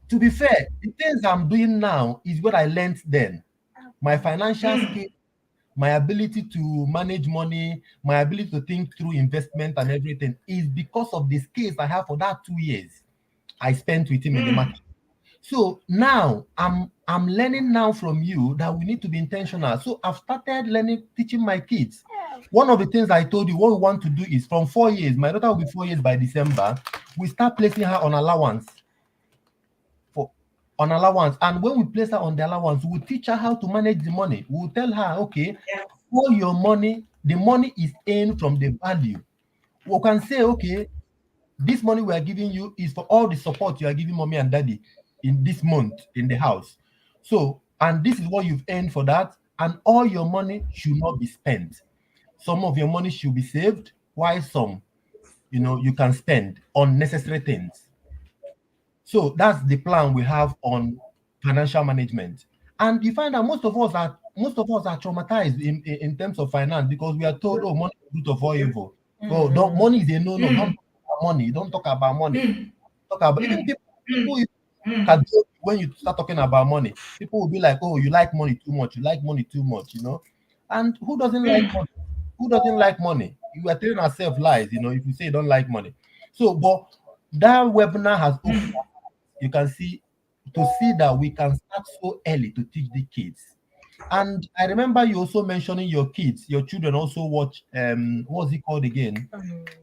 to be fair, the things I'm doing now is what I learned then. My financial skill, my ability to manage money, my ability to think through investment and everything is because of the skills I have for that 2 years I spent with him in the market. So now I'm learning now from you that we need to be intentional. So I've started learning, teaching my kids. One of the things I told you, what we want to do is from 4 years, my daughter will be 4 years by December, we start placing her on allowance for on allowance. And when we place her on the allowance, we'll teach her how to manage the money. We'll tell her, okay, Yeah. all your money, the money is earned from the value. We can say, okay, this money we are giving you is for all the support you are giving mommy and daddy in this month in the house. So, and this is what you've earned for that, and all your money should not be spent. Some of your money should be saved, while some, you can spend on necessary things. So that's the plan we have on financial management. And you find that most of us are traumatized in terms of finance because we are told, oh, money is the root of all evil. Oh, don't money is a no. Don't talk about money. Don't talk about money. Talk about even people can joke when you start talking about money. People will be like, oh, you like money too much. You like money too much. And who doesn't like money? Who doesn't like money? You are telling ourselves lies, if you say you don't like money. So, but that webinar has opened you can see to see that we can start so early to teach the kids. And I remember you also mentioning your kids, your children also watch what's it called again?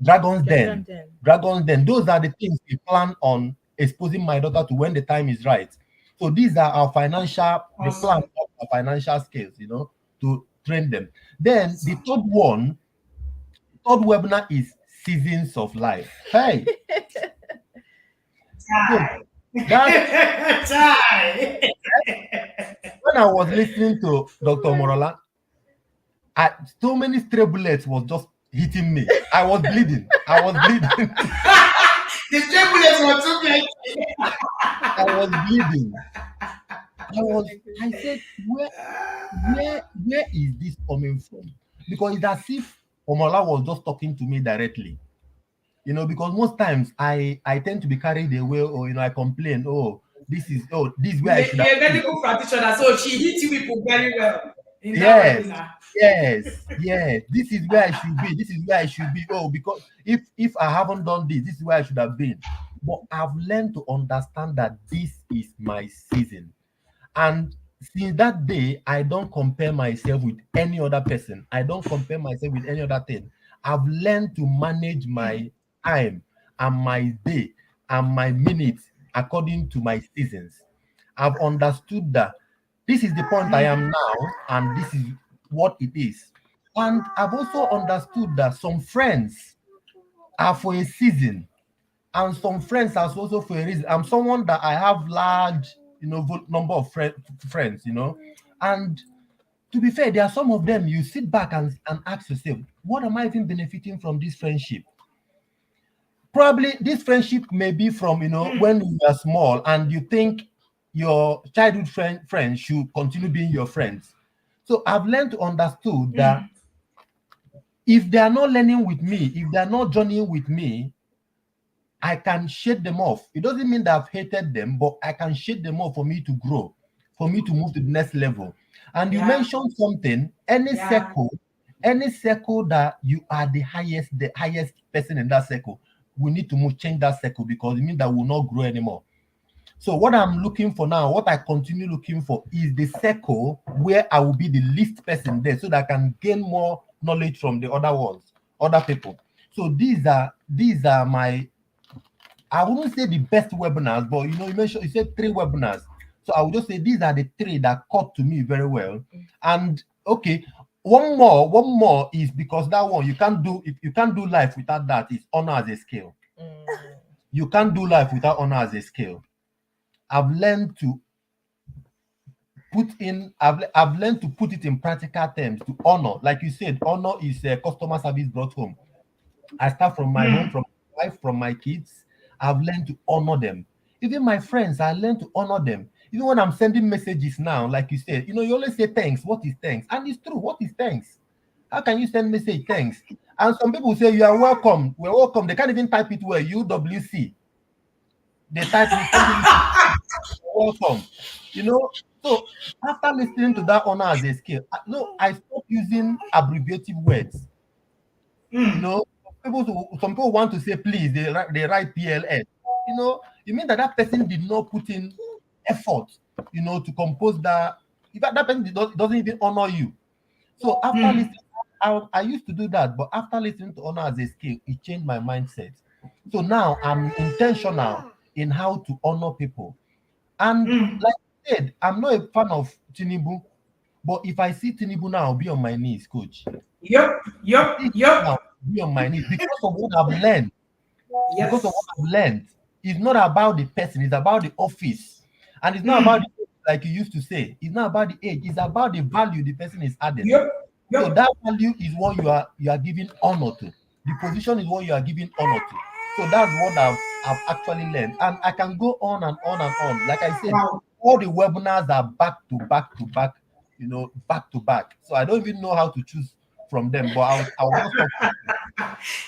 Dragon's Den. Dragon Den. Dragon's Den. Those are the things we plan on exposing my daughter to when the time is right. So these are our the plan Awesome. of our financial skills, to train them. Then the Awesome. third webinar is seasons of life. Hey, so Chai. that Chai. when I was listening to Dr. Morola, so many stray bullets was just hitting me. I was bleeding. I was bleeding. The stimulus was too plenty. I was bleeding. I said, where is this coming from? Because it's as if Omola was just talking to me directly. Because most times I tend to be carried away or I complain, this is where I should have You're a been. medical practitioner, so she hit you people very well in that Yes, webinar. yes. This is where I should be. This is where I should be. Oh, because if I haven't done this is where I should have been. But I've learned to understand that this is my season. And since that day, I don't compare myself with any other person. I don't compare myself with any other thing. I've learned to manage my time and my day and my minutes according to my seasons. I've understood that this is the point I am now, and this is what it is. And I've also understood that some friends are for a season, and some friends are also for a reason. I'm someone that I have large, number of friends, and to be fair, there are some of them you sit back and ask yourself, what am I even benefiting from this friendship? Probably this friendship may be from when you are small and you think your childhood friends should continue being your friends. So I've learned to understood that if they are not learning with me, if they are not journeying with me, I can shade them off. It doesn't mean that I've hated them, but I can shade them off for me to grow, for me to move to the next level. And you Yeah. mentioned something, Yeah. any circle that you are the highest person in that circle, we need to change that circle because it means that we will not grow anymore. So what I'm looking for now, what I continue looking for is the circle where I will be the least person there so that I can gain more knowledge from the other ones, other people. So these are my, I wouldn't say the best webinars, but you said three webinars. So I would just say these are the three that caught to me very well. And okay, one more is because that one you can't do, if you can't do life without that, is honor as a skill. You can't do life without honor as a skill. I've learned to I've learned to put it in practical terms to honor. Like you said, honor is customer service brought home. I start from my home, from my wife, from my kids. I've learned to honor them. Even my friends, I learned to honor them. Even when I'm sending messages now, like you said, you always say thanks. What is thanks? And it's true. What is thanks? How can you send message thanks? And some people say you are welcome. We're welcome. They can't even type it well. UWC. They type it. Some people say welcome. You know. So after listening to that honor as a skill, no, I stopped using abbreviative words. Some people want to say please, they write PLS. You mean that person did not put in effort, to compose that. In fact, that person doesn't even honor you. So after listening, I used to do that, but after listening to honor as a skill, it changed my mindset. So now I'm intentional in how to honor people. And like I said, I'm not a fan of Tinubu, but if I see Tinubu now, I'll be on my knees, coach. Yup. See Yup. him now, Yup. I'll be on my knees because of what I've learned. Because of what Yes. I've learned. It's not about the person, it's about the office. And it's not about the age, like you used to say. It's not about the age, it's about the value the person is adding. Yup. So Yup. that value is what you are giving honor to. The position is what you are giving honor to. So that's what I've actually learned. And I can go on and on and on. Like I said, Wow. all the webinars are back to back to back, back to back. So I don't even know how to choose from them, but I'll just stop.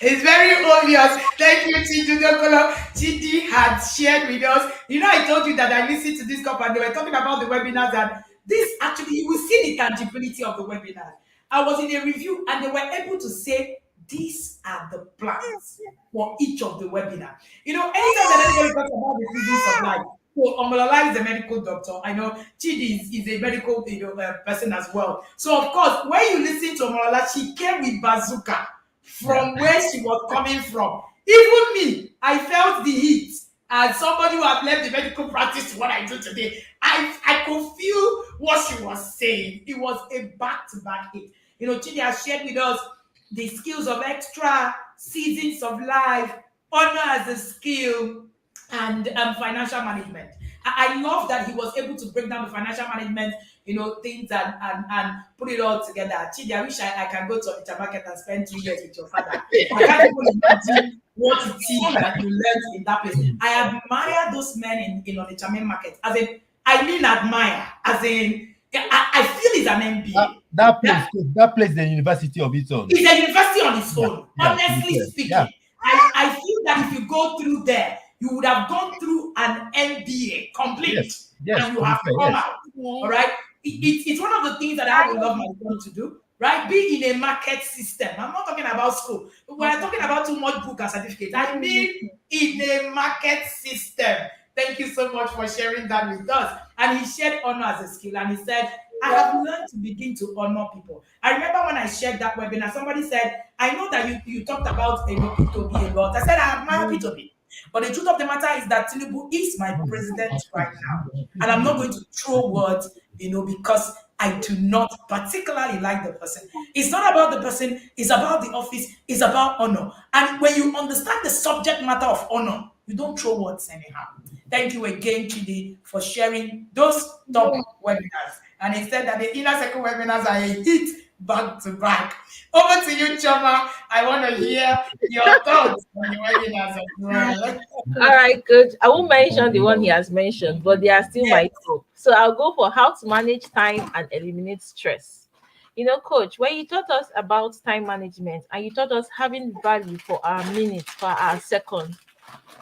It's very obvious. Thank you, Chidi Odiukolo. Chidi had shared with us. I told you that I listened to this couple and they were talking about the webinars, and this actually, you will see the tangibility of the webinar. I was in a review and they were able to say, these are the plans for each of the webinar. Anytime that anybody talks about the seasons of life, so Omolola is a medical doctor. I know Chidi is a medical person as well. So of course, when you listen to Omolola, she came with bazooka Yeah. from where she was coming from. Even me, I felt the heat. As somebody who had left the medical practice to what I do today, I could feel what she was saying. It was a back-to-back hit. Chidi has shared with us the skills of extra, seasons of life, honor as a skill, and financial management. I love that he was able to break down the financial management, things and put it all together. Chidi, I wish I can go to the market and spend 2 years with your father. I can't even imagine what it is that you learned in that place. I admire those men in on the Onitsha market. As in, I mean admire. As in, I feel it's an That, MBA. that That place, that place is a university of its own. it's a university on its Yeah, own. yeah, to be Honestly fair. Yeah, speaking, I feel that if you go through there, you would have gone through an MBA complete, yes, yes, and you to be have fair, come yes. out. All right. It's one of the things that I would love my son to do. Right, be in a market system. I'm not talking about school. When I'm talking about too much book and certificate, I mean in a market system. Thank you so much for sharing that with us. And he shared honor as a skill, and he said, I have learned to begin to honor people. I remember when I shared that webinar, somebody said, I know that you talked about P2B a lot. I said, I admire P2B. But the truth of the matter is that Tinubu is my president right now. And I'm not going to throw words, because I do not particularly like the person. It's not about the person, it's about the office, it's about honor. And when you understand the subject matter of honor, You don't throw words anyhow. Thank you again, Chidi, for sharing those top webinars. And he said that the inner circle webinars are a hit back to back. Over to you, Choma. I want to hear your thoughts on the webinars as well. All right, good. I won't mention the one he Wow. has mentioned, but they are still Yes. my top. So I'll go for how to manage time and eliminate stress. Coach, when you taught us about time management and you taught us having value for our minutes, for our seconds,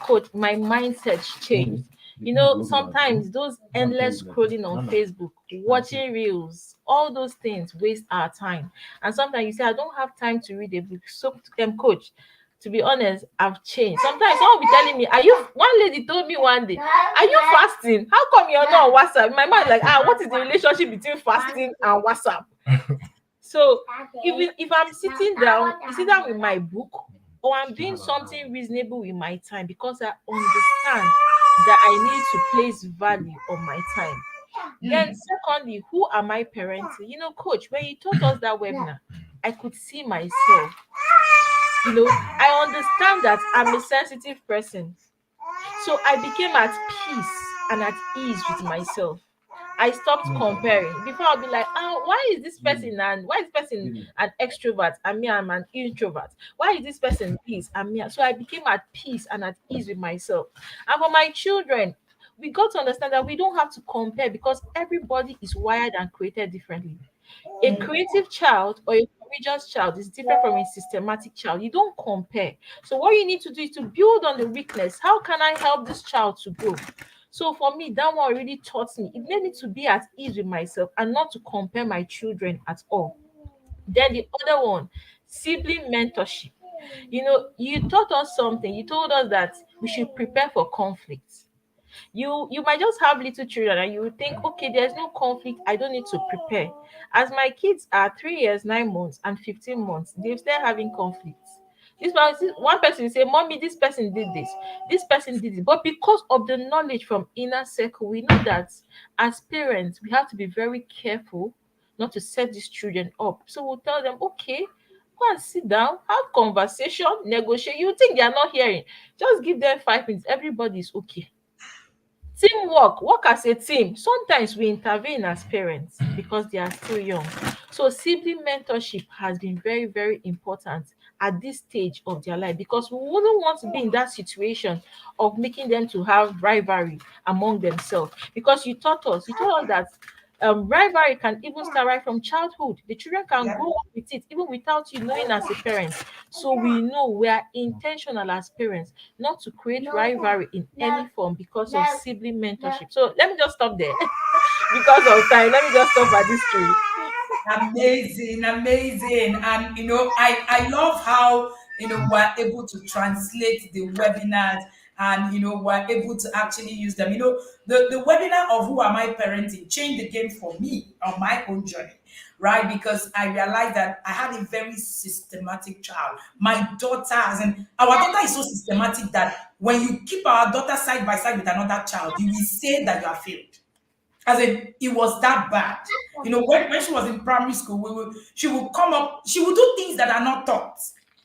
coach, my mindset Maybe. changed. The thing is working out. Hmm? Sometimes those Not endless told that. scrolling on No, no. Facebook, Not told. watching reels, all those things waste our time. And sometimes you say, I don't have time to read a book. So, coach, to be honest, I've changed. Sometimes someone will be telling me, one lady told me one day, are you fasting? How come you're not on WhatsApp? My mind like, what is the relationship between fasting and WhatsApp? So even if I'm sitting down, you sit down with my book, or I'm doing something reasonable with my time because I understand that I need to place value on my time. Then Mm. secondly, who am I parenting? Coach, when you taught us that webinar, I could see myself. I understand that I'm a sensitive person. So I became at peace and at ease with myself. I stopped comparing. Before I'll be like, why is this person an extrovert and me I'm an introvert? Why is this person this and me? So I became at peace and at ease with myself. And for my children, we got to understand that we don't have to compare because everybody is wired and created differently. A creative child or a courageous child is different from a systematic child. You don't compare. So what you need to do is to build on the weakness. How can I help this child to grow? So for me, that one really taught me. It made me to be at ease with myself and not to compare my children at all. Then the other one, sibling mentorship. You taught us something. You told us that we should prepare for conflict. You might just have little children and you will think, okay, there's no conflict, I don't need to prepare. As my kids are 3 years, 9 months, and 15 months, they're still having conflicts. One person will say, mommy, this person did this person did it. But because of the knowledge from inner circle, we know that as parents we have to be very careful not to set these children up. So we'll tell them, okay, go and sit down, have conversation, negotiate. You think they are not hearing, just give them 5 minutes, everybody's okay. Teamwork, work as a team. Sometimes we intervene as parents because they are still young. So sibling mentorship has been very, very important at this stage of their life because we wouldn't want to be in that situation of making them to have rivalry among themselves. Because you taught us that rivalry can even start right from childhood. The children can Yeah. grow up with it even without you knowing as a parent. So we know we are intentional as parents not to create rivalry in any form because of sibling mentorship. So let me just stop there because of time. Let me just stop at this three. Amazing, amazing. And I love how we're able to translate the webinars and we're able to actually use them. The webinar of Who Am I Parenting changed the game for me on my own journey, right? Because I realized that I had a very systematic child. My daughter, as in our daughter is so systematic that when you keep our daughter side by side with another child, you will say that you are failed. As in, it was that bad. When she was in primary school, she would come up, she would do things that are not taught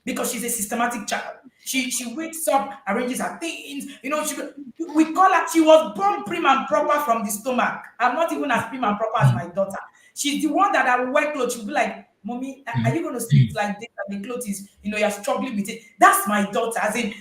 because she's a systematic child. She wakes up, arranges her things. We call her, she was born prim and proper from the stomach. I'm not even as prim and proper as my daughter. She's the one that I will wear clothes. She'll be like, Mommy, are you going to sit like this? And the clothes is, you're struggling with it. That's my daughter. As in,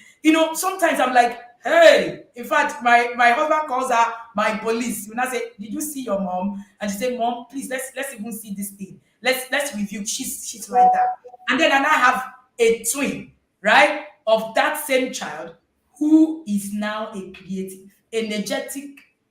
sometimes I'm like, hey, in fact, my husband calls her my police. When I say, did you see your mom? And she said, Mom, please let's even see this thing. Let's review. She's like that. And I have a twin, right? Of that same child who is now a creative, energetic,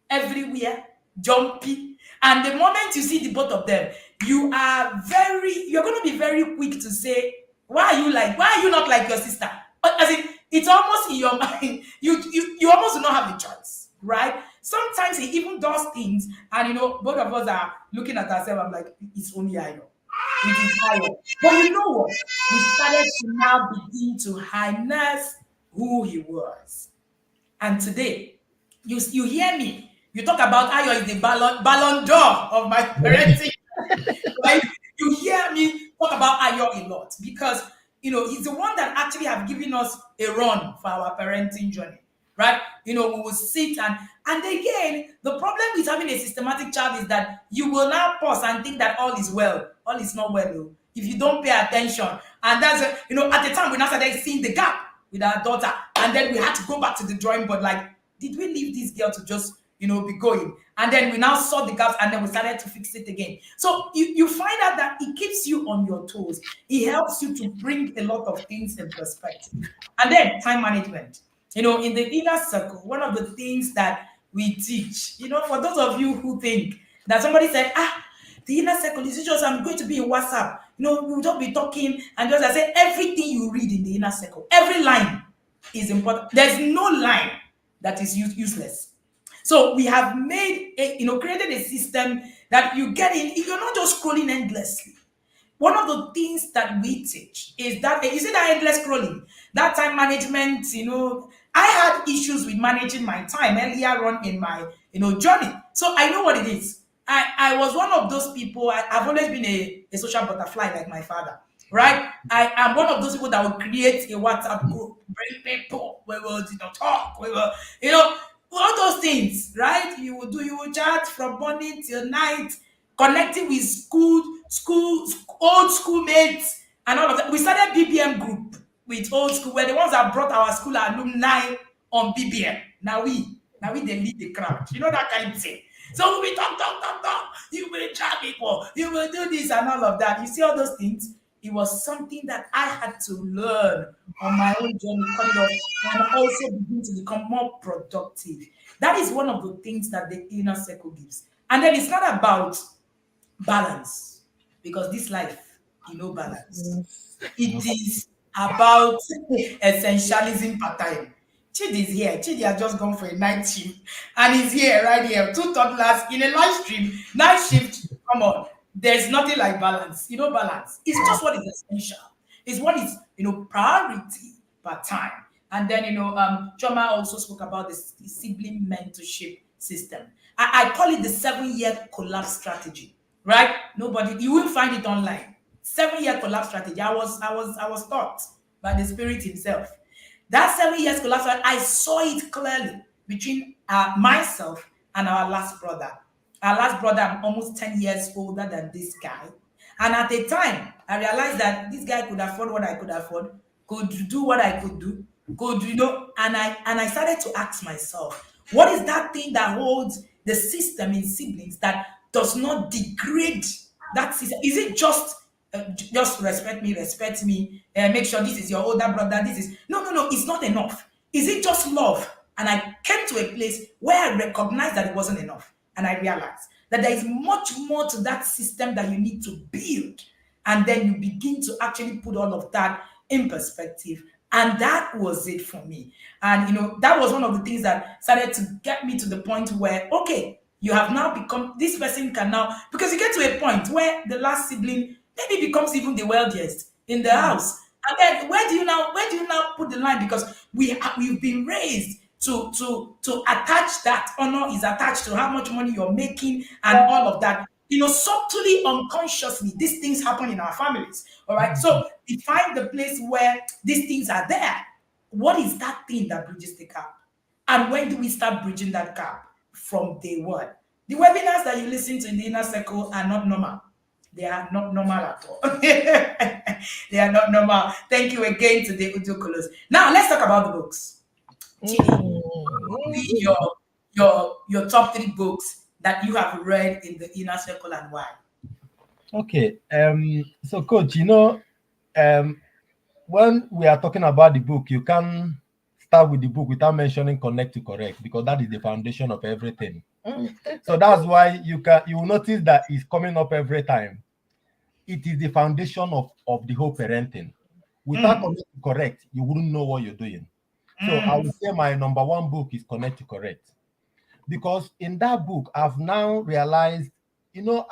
everywhere, jumpy. And the moment you see the both of them, you're going to be very quick to say, why are you not like your sister? As in, it's almost in your mind. You almost do not have a choice, right? Sometimes he even does things, and both of us are looking at ourselves. I'm like, it's only I know. It is higher. But you know what? We started to now begin to harness who he was. And today, you hear me. You talk about Ayo is the Ballon d'Or of my parenting, right? You hear me talk about Ayo a lot because he's the one that actually have given us a run for our parenting journey. right? We will sit and again, the problem with having a systematic child is that you will now pause and think that all is well. All is not well, though, if you don't pay attention. And that's, at the time we now started seeing the gap with our daughter, and then we had to go back to the drawing board. Like, did we leave this girl to just, be going? And then we now saw the gaps, and then we started to fix it again. So you find out that it keeps you on your toes. It helps you to bring a lot of things in perspective. And then time management. In the inner circle, one of the things that we teach, for those of you who think that somebody said, the inner circle is just, I'm going to be in WhatsApp. We'll just be talking, and just I say everything you read in the inner circle, every line is important. There's no line that is useless. So we have created a system that you get in, you're not just scrolling endlessly. One of the things that we teach is that you see that endless scrolling, that time management. I had issues with managing my time earlier on in my journey, so I know what it is. I was one of those people. I've always been a social butterfly like my father, right? I am one of those people that will create a WhatsApp group, bring people, we will talk, we will, all those things, right? You will chat from morning till night, connecting with old schoolmates and all of that. We started BBM group with old school. We're the ones that brought our school alumni on BBM. Now we they lead the crowd. That kind of thing. So we talk, talk, talk, talk. You will chat people. You will do this and all of that. You see all those things. It was something that I had to learn on my own journey, cut it off, and also begin to become more productive. That is one of the things that the inner circle gives. And then it's not about balance, because this life, balance. Yes. It is about essentialism part time. Chidi is here. Chidi has just gone for a night shift and he's here, right here. Two toddlers in a live stream. Night shift. Come on. There's nothing like balance. Balance. It's just what is essential. It's what is, priority per time. And then, Choma also spoke about the sibling mentorship system. I call it the 7-year collapse strategy, right? You will find it online. 7-year collapse strategy. I was taught by the Spirit Himself. That 7 years collapse, I saw it clearly between myself and our last brother. Our last brother, I'm almost 10 years older than this guy. And at the time, I realized that this guy could afford what I could afford, could do what I could do, and I started to ask myself, what is that thing that holds the system in siblings that does not degrade that system? Is it just respect me, make sure this is your older brother, this is no, it's not enough. Is it just love? And I came to a place where I recognized that it wasn't enough, and I realized that there is much more to that system that you need to build. And then you begin to actually put all of that in perspective. And that was it for me. And that was one of the things that started to get me to the point where, okay, you have now become, this person can now, because you get to a point where the last sibling maybe becomes even the wealthiest in the house. And then where do you now put the line? Because we've been raised to attach, that honor is attached to how much money you're making and all of that. Subtly, unconsciously, these things happen in our families. All right. So we find the place where these things are there. What is that thing that bridges the gap? And when do we start bridging that gap? From day one. The webinars that you listen to in the inner circle are not normal. They are not normal at all. They are not normal. Thank you again to the Odiukolos. Now let's talk about the books. Chidi, Mm. be your top 3 books that you have read in the inner circle and why. Okay. So coach, um, when we are talking about the book, you can start with the book without mentioning connect to correct, because that is the foundation of everything. So that's why you will notice that it's coming up every time. It is the foundation of the whole parenting. Without Mm, connect to correct, you wouldn't know what you're doing. So I mm, would say my number one book is Connect to Correct. Because in that book, I've now realized,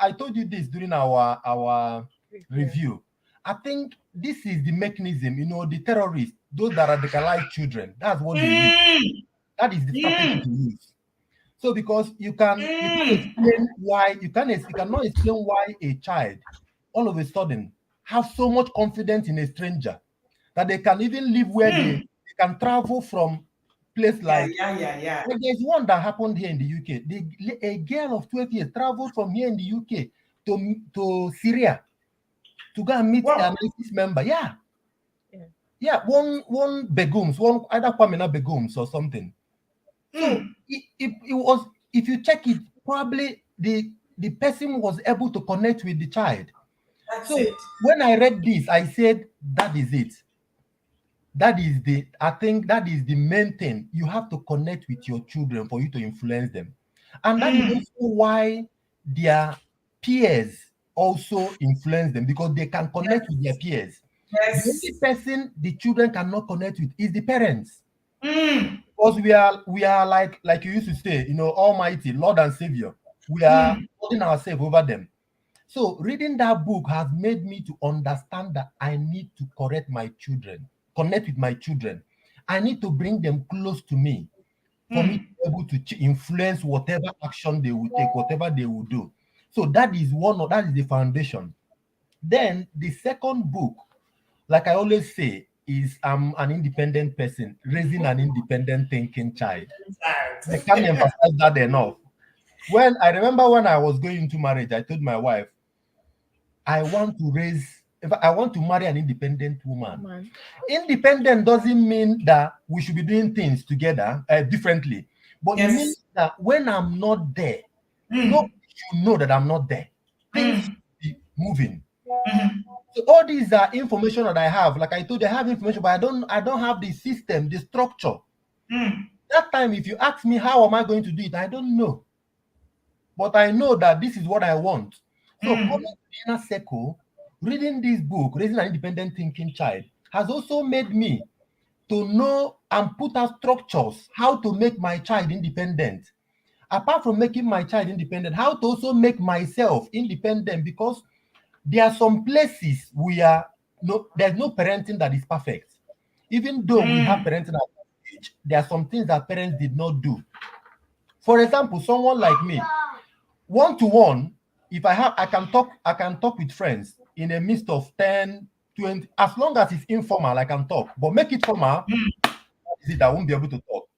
I told you this during our Review. review. I think this is the mechanism, the terrorists, those that radicalize children, that's what they use. mm, That is the strategy mm, to use. So because you can mm, explain why you cannot explain why a child all of a sudden have so much confidence in a stranger that they can even live where they mm, can travel from place Yeah, like yeah, yeah, yeah. there's one that happened here in the UK. A girl of 12 years traveled from here in the UK to Syria to go and meet Wow. an ISIS member. Yeah, Yeah. yeah, one Begums, one either Kwamina Begums or something. So Mm, it was, if you check it, probably the person was able to connect with the child. that's So it. when I read this, I said, that is it. That is the, I think that is the main thing. You have to connect with your children for you to influence them. And that is Mm, also why their peers also influence them, because they can connect with their yes, peers. The only yes. person the children cannot connect with is the parents. Mm, Because we are like you used to say, Almighty, Lord and Savior. We are mm, holding ourselves over them. So reading that book has made me to understand that I need to correct my children, connect with my children. I need to bring them close to me for me to mm, be able to influence whatever action they will take, whatever they will do. So that is the foundation. Then the second book, like I always say, is I'm an independent person, raising an independent thinking child. I can't child. emphasize that enough. When I remember when I was going into marriage, I told my wife, I want to marry an independent woman. Woman. Independent doesn't mean that we should be doing things together differently, but it means Yes. that when I'm not there, nobody Mm, should know that I'm not there. Things should mm, be moving. mm, So all these are information that I have. Like I told you, I have information, but I don't have the system, the structure. mm, That time, if you ask me how am I going to do it, I don't know. But I know that this is what I want. So coming mm, to the inner circle, reading this book, Raising an Independent Thinking Child, has also made me to know and put out structures how to make my child independent. Apart from making my child independent, how to also make myself independent, because there are some places there's no parenting that is perfect. Even though we have mm, parenting at that age, there are some things that parents did not do. For example, someone like me, one to one, if I can talk with friends in a midst of 10, 20, as long as it's informal, I can talk. But make it formal, mm, is it I won't be able to talk.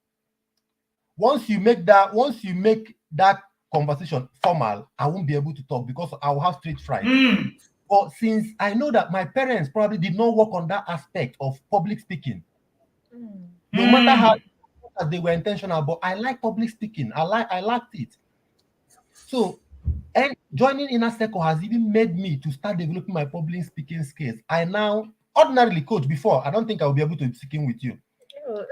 Once you make that conversation formal, I won't be able to talk because I will have street fright. mm, But since I know that my parents probably did not work on that aspect of public speaking, Mm. no matter how mm. they were intentional, but I like public speaking. I liked it. So, and joining inner circle has even made me to start developing my public speaking skills. I now ordinarily coach before. I don't think I'll be able to be speaking with you. Oh.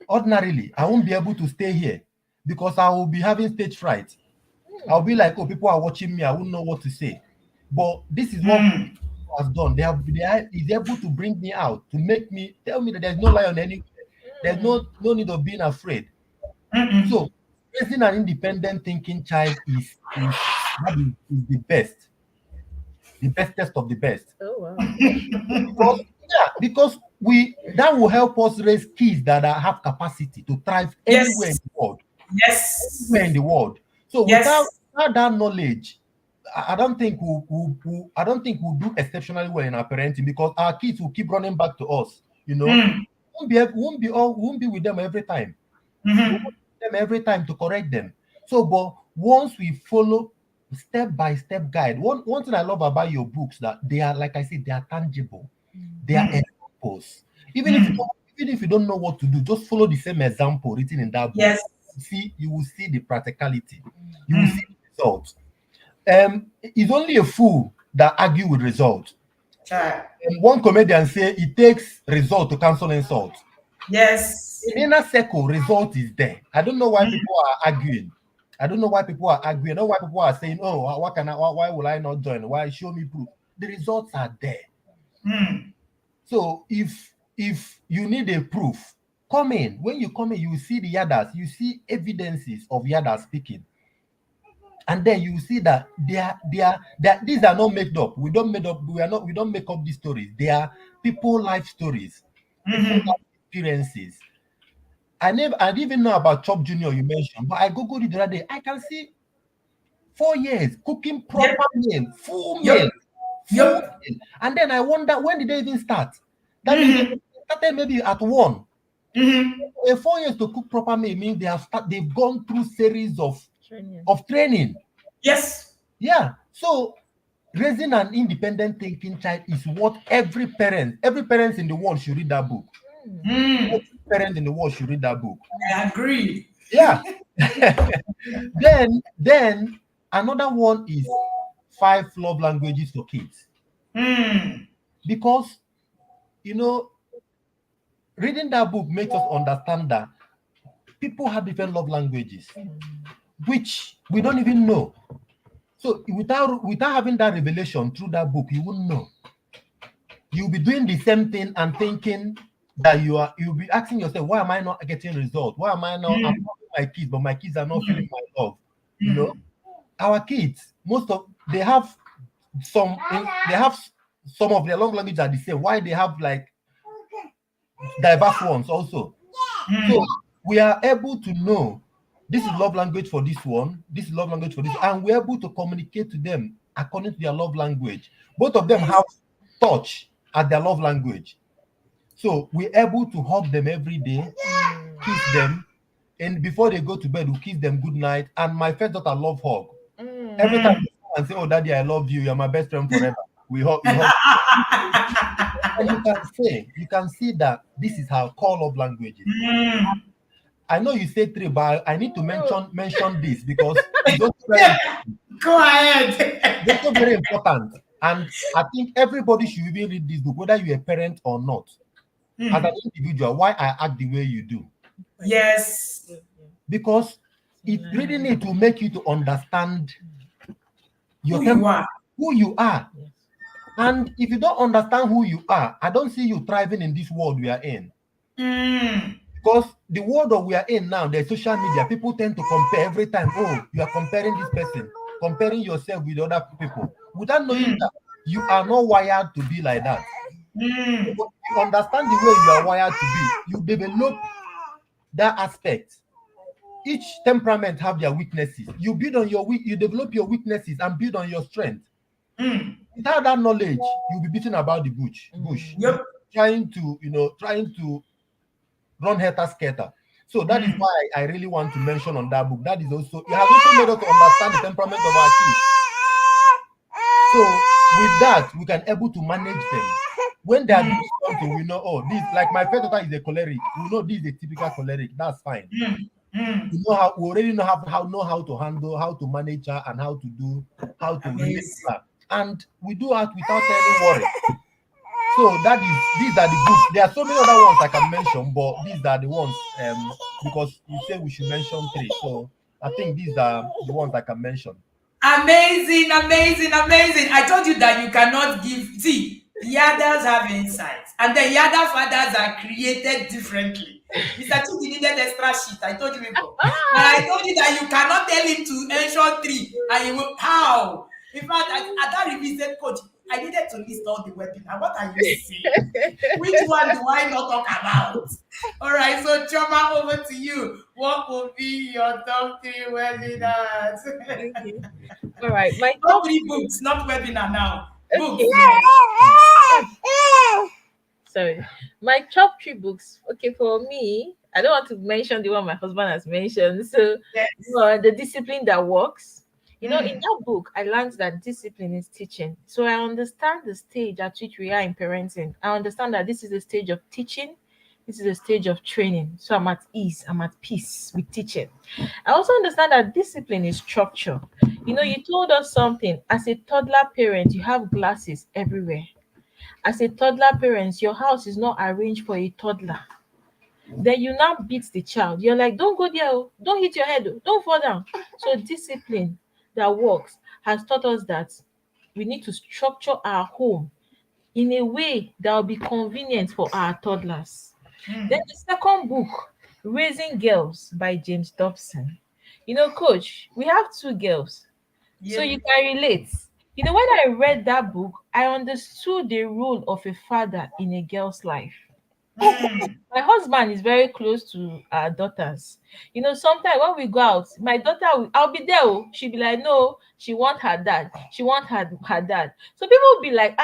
Ordinarily, I won't be able to stay here because I will be having stage fright. I'll Mm. be like, oh, people are watching me. I won't know what to say. But this is what Mm, has done. Is able to bring me out to make me tell me that there's no lion anywhere. There's Mm. no need of being afraid. mm, So raising an independent thinking child is the bestest of the best. Oh wow. Because because we that will help us raise kids that have capacity to thrive anywhere in yes, the world. Anywhere in yes, the world. So yes. without that knowledge, I don't think I don't think we'll do exceptionally well in our parenting, because our kids will keep running back to us. Mm, Won't be with them every time. We mhm, want them every time to correct them. So, but once we follow step by step guide, one thing I love about your books, that they are, like I said, they are tangible. They are mm, examples. Even if you mm. don't, even if you don't know what to do, just follow the same example written in that book. Yes. You will see the practicality. You will see Mm, the results. It's only a fool that argue with results. child. One comedian say it takes result to cancel insult. Yes. In inner circle, result is there. I don't know why Mm, people are arguing. I don't know why people are arguing. I don't know why people are saying, "Oh, why will I not join? Why show me proof?" The results are there. mm, So if you need a proof, come in. When you come in, you see the yadas, you see evidences of yadas speaking, and then you see that these are not made up. We don't made up. We don't make up these stories. They are people life stories, people mhm, life experiences. I didn't even know about Chop Junior you mentioned, but I googled it the other day. I can see 4 years cooking yep, proper meal, full yep, meal, full yep. meal. And then I wonder, when did they even start? That means they Mhm, started maybe at one. Mm-hmm. In 4 years to cook proper meal means they've gone through series Training. of training. Yes. Yeah. So raising an independent thinking child is what every parent in the world should read that book. Mm. Mm. Parent in the world should read that book. I agree. Yeah. Then another one is five love languages for kids. Mm. Because you know, reading that book makes us understand that people have different love languages, which we don't even know. So without having that revelation through that book, you wouldn't know. You'll be doing the same thing and thinking that you'll be asking yourself, why am I not getting results? Why am I not I'm Mm. loving my kids, but my kids are not feeling Mm. my love? You know, Mm. our kids, most of some they have some of their love language are the same. Why they have like diverse ones also. So Mm. we are able to know this is love language for this one, this is love language for this, and we're able to communicate to them according to their love language. Both of them Yes. have touch as their love language. So we're able to hug them every day, kiss them, and before they go to bed, we kiss them good night. And my first daughter love hug. Every time Mm. they come and say, "Oh, daddy, I love you. You're my best friend forever." We hug. And you can see that this is her core love languages. Mm. I know you say three, but I need to mention this because it's also very Go ahead. important. And I think everybody should even read this book, whether you're a parent or not. As an Mm. individual, why I act the way you do. Yes. Because reading Similar. it will make you to understand your Who you temperament, are. who you are. Yes. And if you don't understand who you are, I don't see you thriving in this world we are in. Mm. Because the world that we are in now, there's social media. People tend to compare every time. Oh, you are comparing this person, comparing yourself with other people, without knowing Mm. that you are not wired to be like that. Mm. But if you understand the way you are wired to be, you develop that aspect. Each temperament have their weaknesses. You build on you develop your weaknesses and build on your strength. Mm. Without that knowledge, you'll be beating about the bush, Mm. Yep. trying to run helter skelter. So that is Mm. why I really want to mention on that book. That is also it has also made us to understand the temperament of our kids. So with that, we can able to manage them. When they are Mm. doing something, we know, oh, this like my first daughter is a choleric. We know this is a typical choleric. That's fine. Mm. Mm. We already know how to handle, how to manage her, and how to relate to Amazing. her. And we do that without any worry. So these are the books. There are so many other ones I can mention, but these are the ones because you say we should mention three. So I think these are the ones I can mention. Amazing, amazing, amazing. I told you that you cannot give. See, Yadas have insights, and the Yada fathers are created differently. Mr. Chidi needed extra sheet. I told you before. And I told you that you cannot tell him to mention three, and he will. How? In fact, at that review, he said, Coach, I needed to list all the weapons. And what are you saying? Which one do I not talk about? All right, so Choma, over to you. What will be your top three webinars? Okay. All right. My Top top. three books, not webinar now. Okay. Books, yes. Sorry. My top three books. Okay, for me, I don't want to mention the one my husband has mentioned. So, Yes. the discipline that works. In Mm, that book, I learned that discipline is teaching. So I understand the stage at which we are in parenting. I understand that this is a stage of teaching. This is a stage of training. So I'm at ease. I'm at peace with teaching. I also understand that discipline is structure. You told us something. As a toddler parent, you have glasses everywhere. As a toddler parent, your house is not arranged for a toddler. Then you now beat the child. You're like, don't go there, oh. Don't hit your head, oh. Don't fall down. So discipline that works has taught us that we need to structure our home in a way that will be convenient for our toddlers. Then mm. the second book, Raising Girls by James Dobson. Coach, we have two girls, so Yep. you can relate. When I read that book, I understood the role of a father in a girl's life. Mm, My husband is very close to our daughters. Sometimes when we go out, my daughter I'll be there. Oh, she'll be like, no, she want her dad. She want her dad. So people will be like,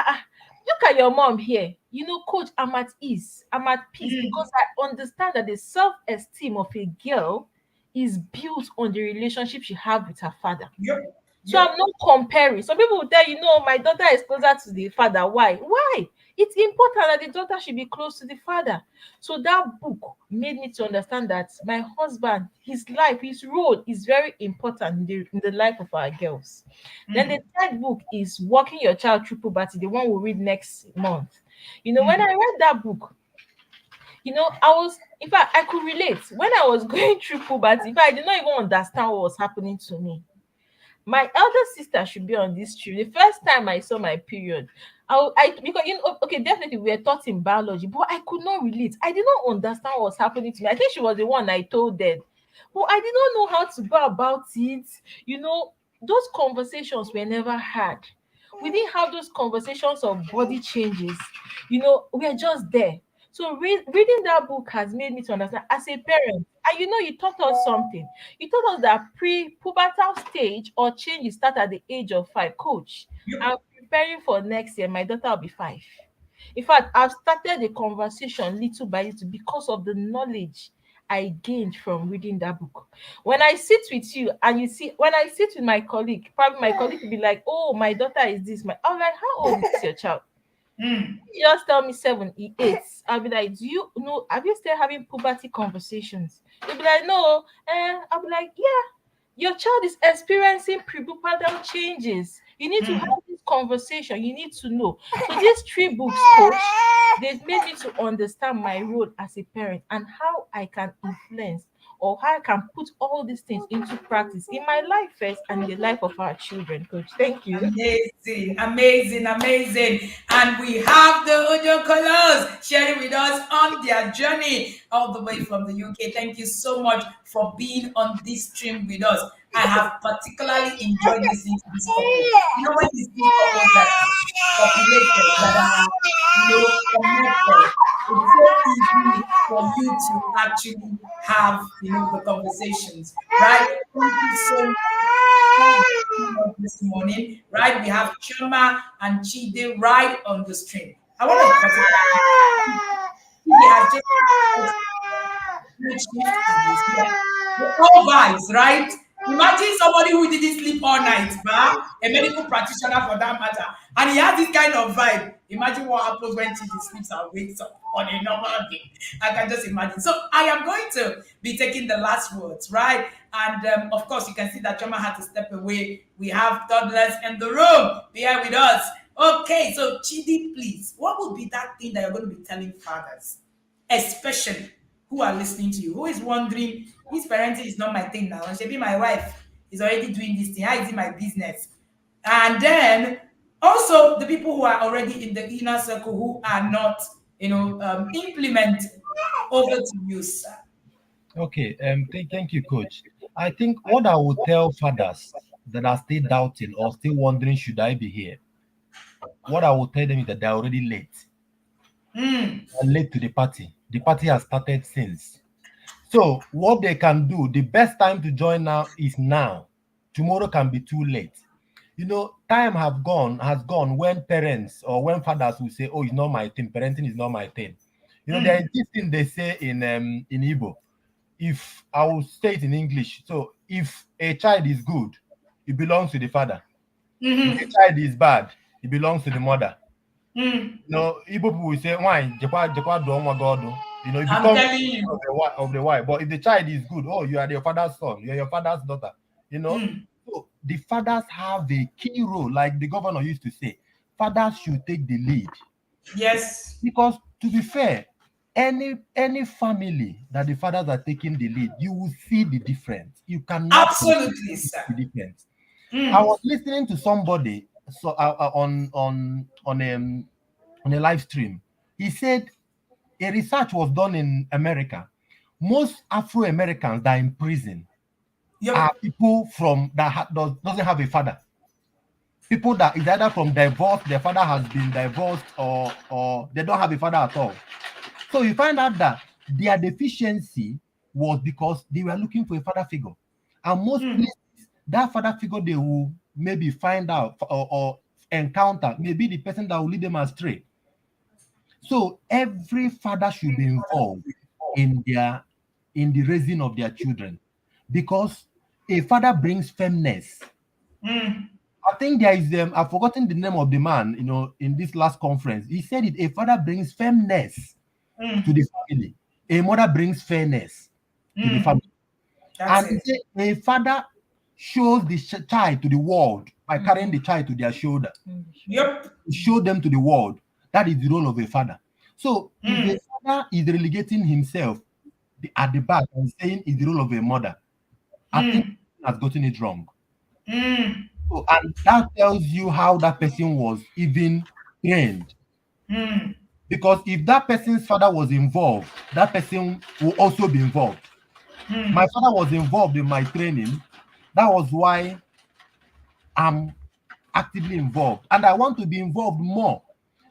Look at your mom here. Coach, I'm at ease. I'm at peace Mm. because I understand that the self-esteem of a girl is built on the relationship she have with her father. Yep. So I'm Yep. not comparing. Some people will tell you, no, my daughter is closer to the father. Why? Why? It's important that the daughter should be close to the father. So that book made me to understand that my husband, his life, his role is very important in the life of our girls. Then the Mm. third book is Walking Your Child Through Puberty, the one we'll read next month. When I Mm. read that book, I was, in fact, I could relate. When I was going through puberty, in fact, I did not even understand what was happening to me. My elder sister should be on this trip. The first time I saw my period, because okay, definitely we were taught in biology, but I could not relate. I did not understand what was happening to me. I think she was the one I told then, but I did not know how to go about it. Those conversations were never had. We didn't have those conversations of body changes. We're just there. So reading that book has made me to understand as a parent. And you taught us something. You told us that pre-pubertal stage or changes start at the age of 5. Coach, I'm Yep. preparing for next year. My daughter will be 5. In fact, I've started the conversation little by little because of the knowledge I gained from reading that book. When I sit with you and you see, when I sit with my colleague, probably my colleague will be like, "Oh, my daughter is this." I'm like, "How old is your child?" Mm. You just tell me 7, 8. I'll be like, do you know, have you still having puberty conversations? You'll be like, no. I'll be like, yeah, your child is experiencing prepubertal changes. You need to have Mm. this conversation. You need to know. So these 3 books, coach, they've made me to understand my role as a parent and how I can influence or how I can put all these things into practice in my life first and in the life of our children, coach. Thank you. Amazing, amazing, amazing. And we have the Odiukolos sharing with us on their journey all the way from the UK. Thank you so much for being on this stream with us. I have particularly enjoyed listening to this couple. When you see couples that are populated, that are, connected, it's so easy for you to actually have, the conversations, right? Thank you so much this morning, right? We have Chioma and Chidi right on the stream. I want to particularly, Chidi has just night shift and he's here. All vibes, right? Imagine somebody who didn't sleep all night, a medical practitioner for that matter, and he has this kind of vibe. Imagine what happens when Chidi sleeps and wakes up on a normal day. I can just imagine. So I am going to be taking the last words, right? And of course, you can see that Choma had to step away. We have toddlers in the room. Be here with us. Okay, so Chidi, please, what would be that thing that you're going to be telling fathers, especially who are listening to you, who is wondering, this parenting is not my thing now. And maybe my wife is already doing this thing. How is it my business? And then also the people who are already in the inner circle who are not, implementing. Over to you, sir. Okay, thank you, coach. I think what I would tell fathers that are still doubting or still wondering, should I be here? What I will tell them is that they're already late. Mm. They're late to the party. The party has started since. So what they can do, the best time to join now is now. Tomorrow can be too late. Time has gone when parents or when fathers will say, "Oh, it's not my thing. Parenting is not my thing." There is Mm. this thing they say in Igbo. If I will say it in English, so if a child is good, it belongs to the father. If a Mm-hmm. child is bad, it belongs to the mother. Mm. Igbo people will say, "Why? Jekwa do onwa God do." It I'm becomes telling you. of the wife. But if the child is good, oh, you are your father's son, you are your father's daughter. You know, Mm. so the fathers have a key role, like the governor used to say. Fathers should take the lead Yes. because, to be fair, any family that the fathers are taking the lead, you will see the difference. You cannot Absolutely, see sir. the difference. I Mm. was listening to somebody on a live stream. He said a research was done in America. Most Afro Americans that are in prison are Yep. people from doesn't have a father. People that is either from divorce, their father has been divorced, or they don't have a father at all. So you find out that their deficiency was because they were looking for a father figure. And most Mm. places, that father figure they will maybe find out or encounter may be the person that will lead them astray. So every father should be involved in the raising of their children, because a father brings firmness. Mm, I think there is I've forgotten the name of the man, in this last conference. He said it, a father brings firmness to mm, the family. A mother brings fairness to the family. mm. That's And he it. said a father shows the child to the world by carrying Mm-hmm. the child to their shoulder. Yep. Show them to the world. That is the role of a father. So if a Mm, father is relegating himself at the back and saying it's the role of a mother, I think mm, he has gotten it wrong. mm, So, and that tells you how that person was even trained. mm, Because if that person's father was involved, that person will also be involved. My mm. father was involved in my training. That was why I'm actively involved. And I want to be involved more.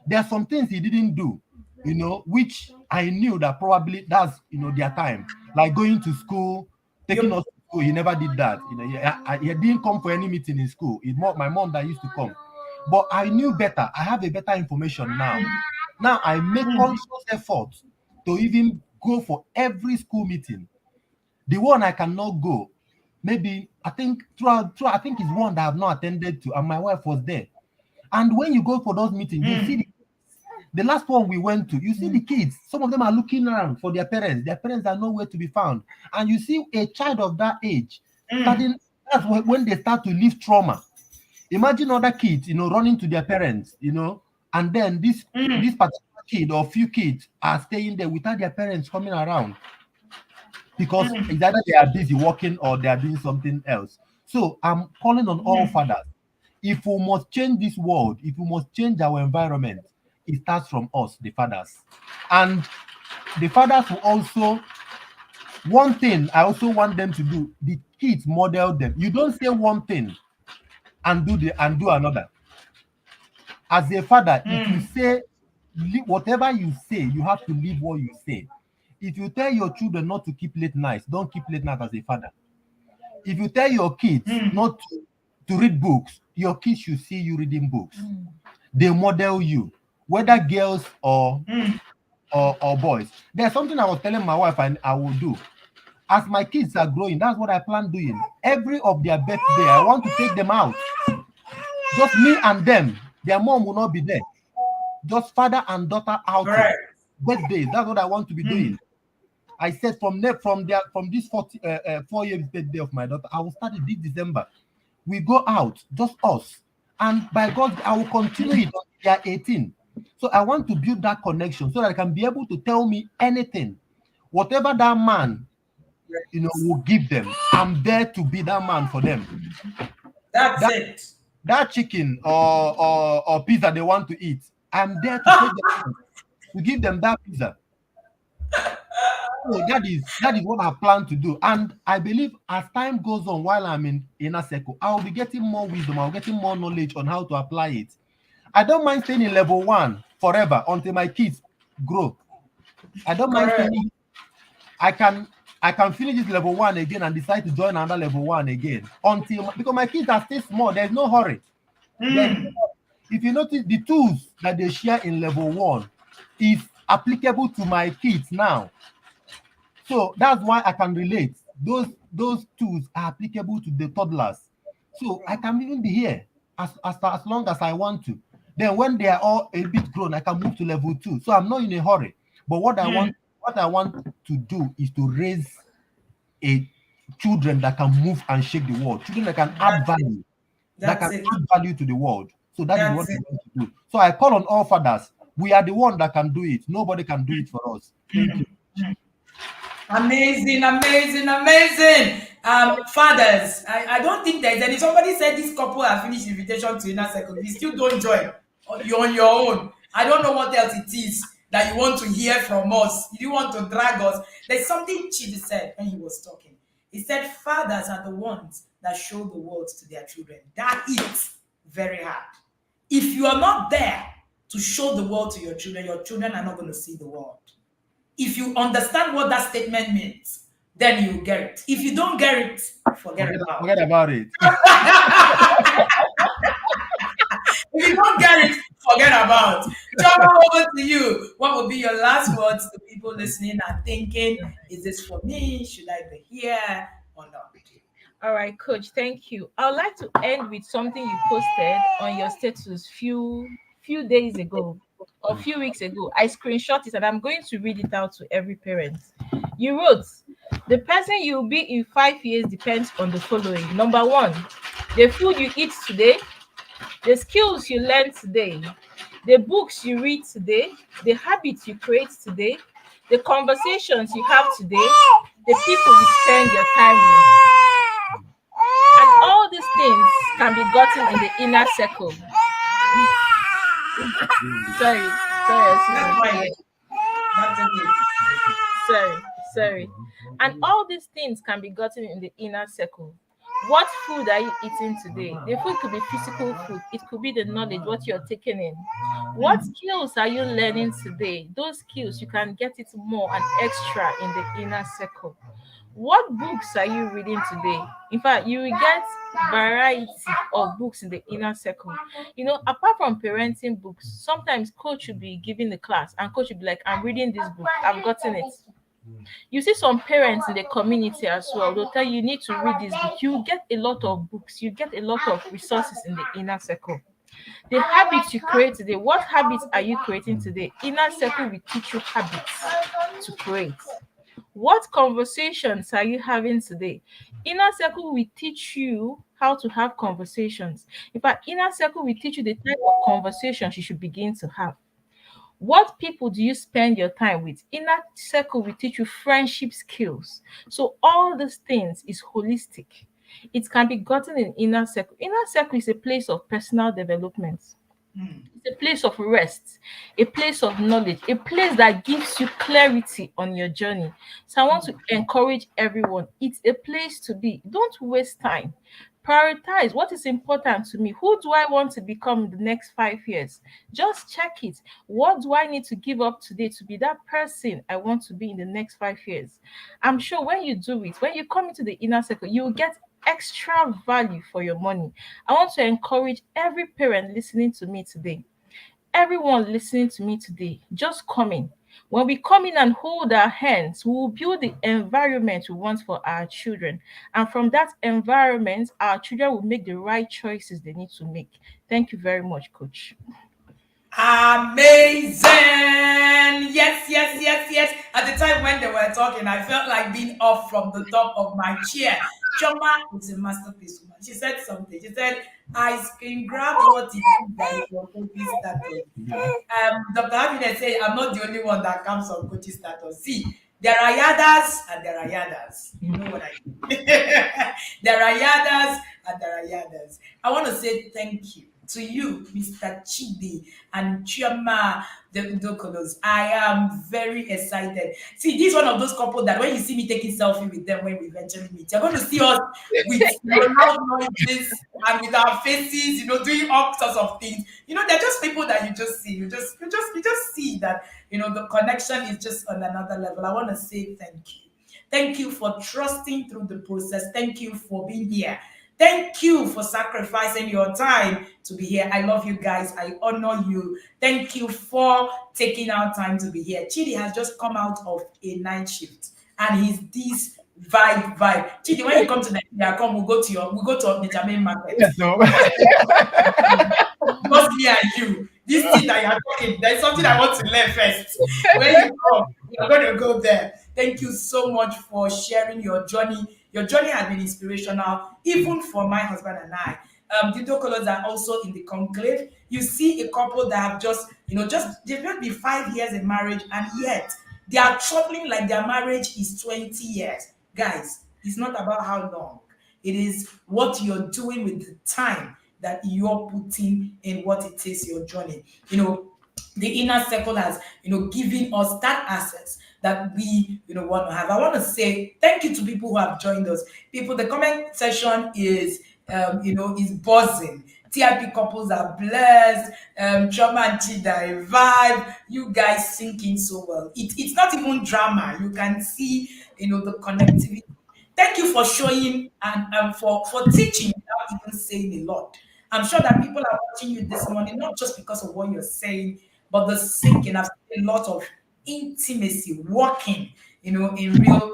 There are some things he didn't do, which I knew that probably that's their time. Like going to school, taking us Yep. to school. He never did that. He didn't come for any meeting in school. It's more my mom that used to come. But I knew better. I have a better information now. Now I make Mm, conscious effort to even go for every school meeting. The one I cannot go, maybe I think throughout, I think it's one that I've not attended to, and my wife was there. And when you go for those meetings, you see mm, the last one we went to, you see the Mm. kids. Some of them are looking around for their parents. Their parents are nowhere to be found. And you see a child of that age mm, starting. That's when they start to live trauma. Imagine other kids, running to their parents, and then this mm, particular kid or few kids are staying there without their parents coming around, because mm, it's either they are busy working or they are doing something else. So I'm calling on all mm, fathers. If we must change this world, if we must change our environment, it starts from us, the fathers. And the fathers will also, one thing I also want them to do, the kids model them. You don't say one thing and do another. As a father, if you mm, say whatever you say, you have to live what you say. If you tell your children not to keep late nights, don't keep late nights as a father. If you tell your kids mm, not to read books, your kids should see you reading books. Mm. They model you, whether girls mm, or boys. There's something I was telling my wife I will do. As my kids are growing, that's what I plan doing. Every of their birthday, I want to take them out. Just me and them. Their mom will not be there. Just father and daughter outing. correct. Birthdays, that's what I want to be Mm, doing. I said from this 4 years birthday of my daughter, I will start it this December. We go out, just us. And by God, I will continue it until they are 18. So I want to build that connection so that I can be able to tell me anything. Whatever that man, will give them, I'm there to be that man for them. that's That it. that chicken or pizza they want to eat, I'm there to take them out, to give them that pizza. So that is what I plan to do. And I believe as time goes on, while I'm in inner circle, I'll be getting more wisdom, I'll getting more knowledge on how to apply it. I don't mind staying in level one forever until my kids grow. I don't mind Correct. staying. I can I can finish this level one again and decide to join another level one again until, because my kids are still small. There's no hurry. There's no Mm, hurry. If you notice, the tools that they share in level one is applicable to my kids now. So that's why I can relate. Those tools are applicable to the toddlers. So I can even be here as long as I want to. Then when they are all a bit grown, I can move to level two. So I'm not in a hurry. But mm, what I want to do is to raise a children that can move and shake the world, children that can add that's it. value, that can That's it. add value to the world. So that is what That's I it. want to do. So I call on all fathers. We are the one that can do it. Nobody can do it for us. Thank you. Amazing, amazing, amazing. Fathers, I don't think there's any. Somebody said this couple have finished invitation to inner circle. If you still don't join, you're on your own. I don't know what else it is that you want to hear from us. You want to drag us. There's something Chidi said when he was talking. He said, fathers are the ones that show the world to their children. That is very hard. If you are not there to show the world to your children are not going to see the world. If you understand what that statement means, then you get it. If you don't get it, forget about Forget about it. it. If you don't get it, forget about. Chioma, over to you. What would be your last words to people listening and thinking, is this for me? Should I be here or not? All right, coach, thank you. I would like to end with something you posted on your status few days ago or few weeks ago. I screenshot it and I'm going to read it out to every parent. You wrote, the person you'll be in 5 years depends on the following. Number one, the food you eat today, the skills you learn today, the books you read today, the habits you create today, the conversations you have today, the people you spend your time with. And all these things can be gotten in the inner circle. Sorry, That's fine. sorry, That's okay. sorry, sorry. And all these things can be gotten in the inner circle. What food are you eating today? The food could be physical food, it could be the knowledge, what you're taking in. What Mm. skills are you learning today? Those skills, you can get it more and extra in the inner circle. What books are you reading today? In fact, you will get variety of books in the inner circle. Apart from parenting books, sometimes coach will be giving the class and coach will be like, I'm reading this book, I've gotten it. You see some parents in the community as well, they'll tell you, you need to read this book. You get a lot of books, you get a lot of resources in the inner circle. The habits you create today, what habits are you creating today? Inner circle will teach you habits to create. What conversations are you having today? Inner circle will teach you how to have conversations. In fact, inner circle will teach you the type of conversations you should begin to have. What people do you spend your time with? Inner circle will teach you friendship skills. So all these things is holistic. It can be gotten in inner circle. Inner circle is a place of personal development. Mm. It's a place of rest, a place of knowledge, a place that gives you clarity on your journey. So I want to encourage everyone. It's a place to be. Don't waste time. Prioritize what is important to me. Who do I want to become in the next 5 years? Just check it. What do I need to give up today to be that person I want to be in the next 5 years? I'm sure when you do it, when you come into the inner circle, you will get extra value for your money. I want to encourage every parent listening to me today, everyone listening to me today, just come in. When we come in and hold our hands, we will build the environment we want for our children. And from that environment, our children will make the right choices they need to make. Thank you very much, Coach. Amazing. Yes, yes, yes, yes. At the time when they were talking, I felt like being off from the top of my chair. Choma is a masterpiece woman. She said something. She said, I screen grabbed what it is that is your coaching status. Dr. Happiness said, I'm not the only one that comes on coaching status. See, there are yadas and there are yadas. You know what I mean? There are yadas and there are yadas. I want to say thank you to you, Mr. Chidi and Chioma, the Udiokolos. I am very excited. See, this is one of those couple that when you see me taking selfie with them when we eventually meet, you're going to see us with loud noises and with our faces, doing all sorts of things. They're just people that you just see. You just see that, the connection is just on another level. I want to say thank you. Thank you for trusting through the process. Thank you for being here. Thank you for sacrificing your time to be here. I love you guys. I honor you. Thank you for taking our time to be here. Chidi has just come out of a night shift and he's this vibe. Chidi, when you come to Nigeria, come, we'll go to the Jamaican market. Yes, so Just me and you. This thing that you're talking, there's something I want to learn first. When you come, you're going to go there. Thank you so much for sharing your journey. Your journey has been inspirational, even for my husband and I. The Dokolos are also in the conclave. You see a couple that have they've just been 5 years in marriage, and yet they are troubling like their marriage is 20 years. Guys, it's not about how long, it is what you're doing with the time that you're putting in what it is your journey. The inner circle has, given us that access that we, want to have. I want to say thank you to people who have joined us. People, the comment section is buzzing. TIP couples are blessed. Trauma and Chida vibe. You guys singing so well. It's not even drama. You can see, the connectivity. Thank you for showing and for teaching without even saying a lot. I'm sure that people are watching you this morning, not just because of what you're saying, but the sinking. I've seen a lot of intimacy, walking, in real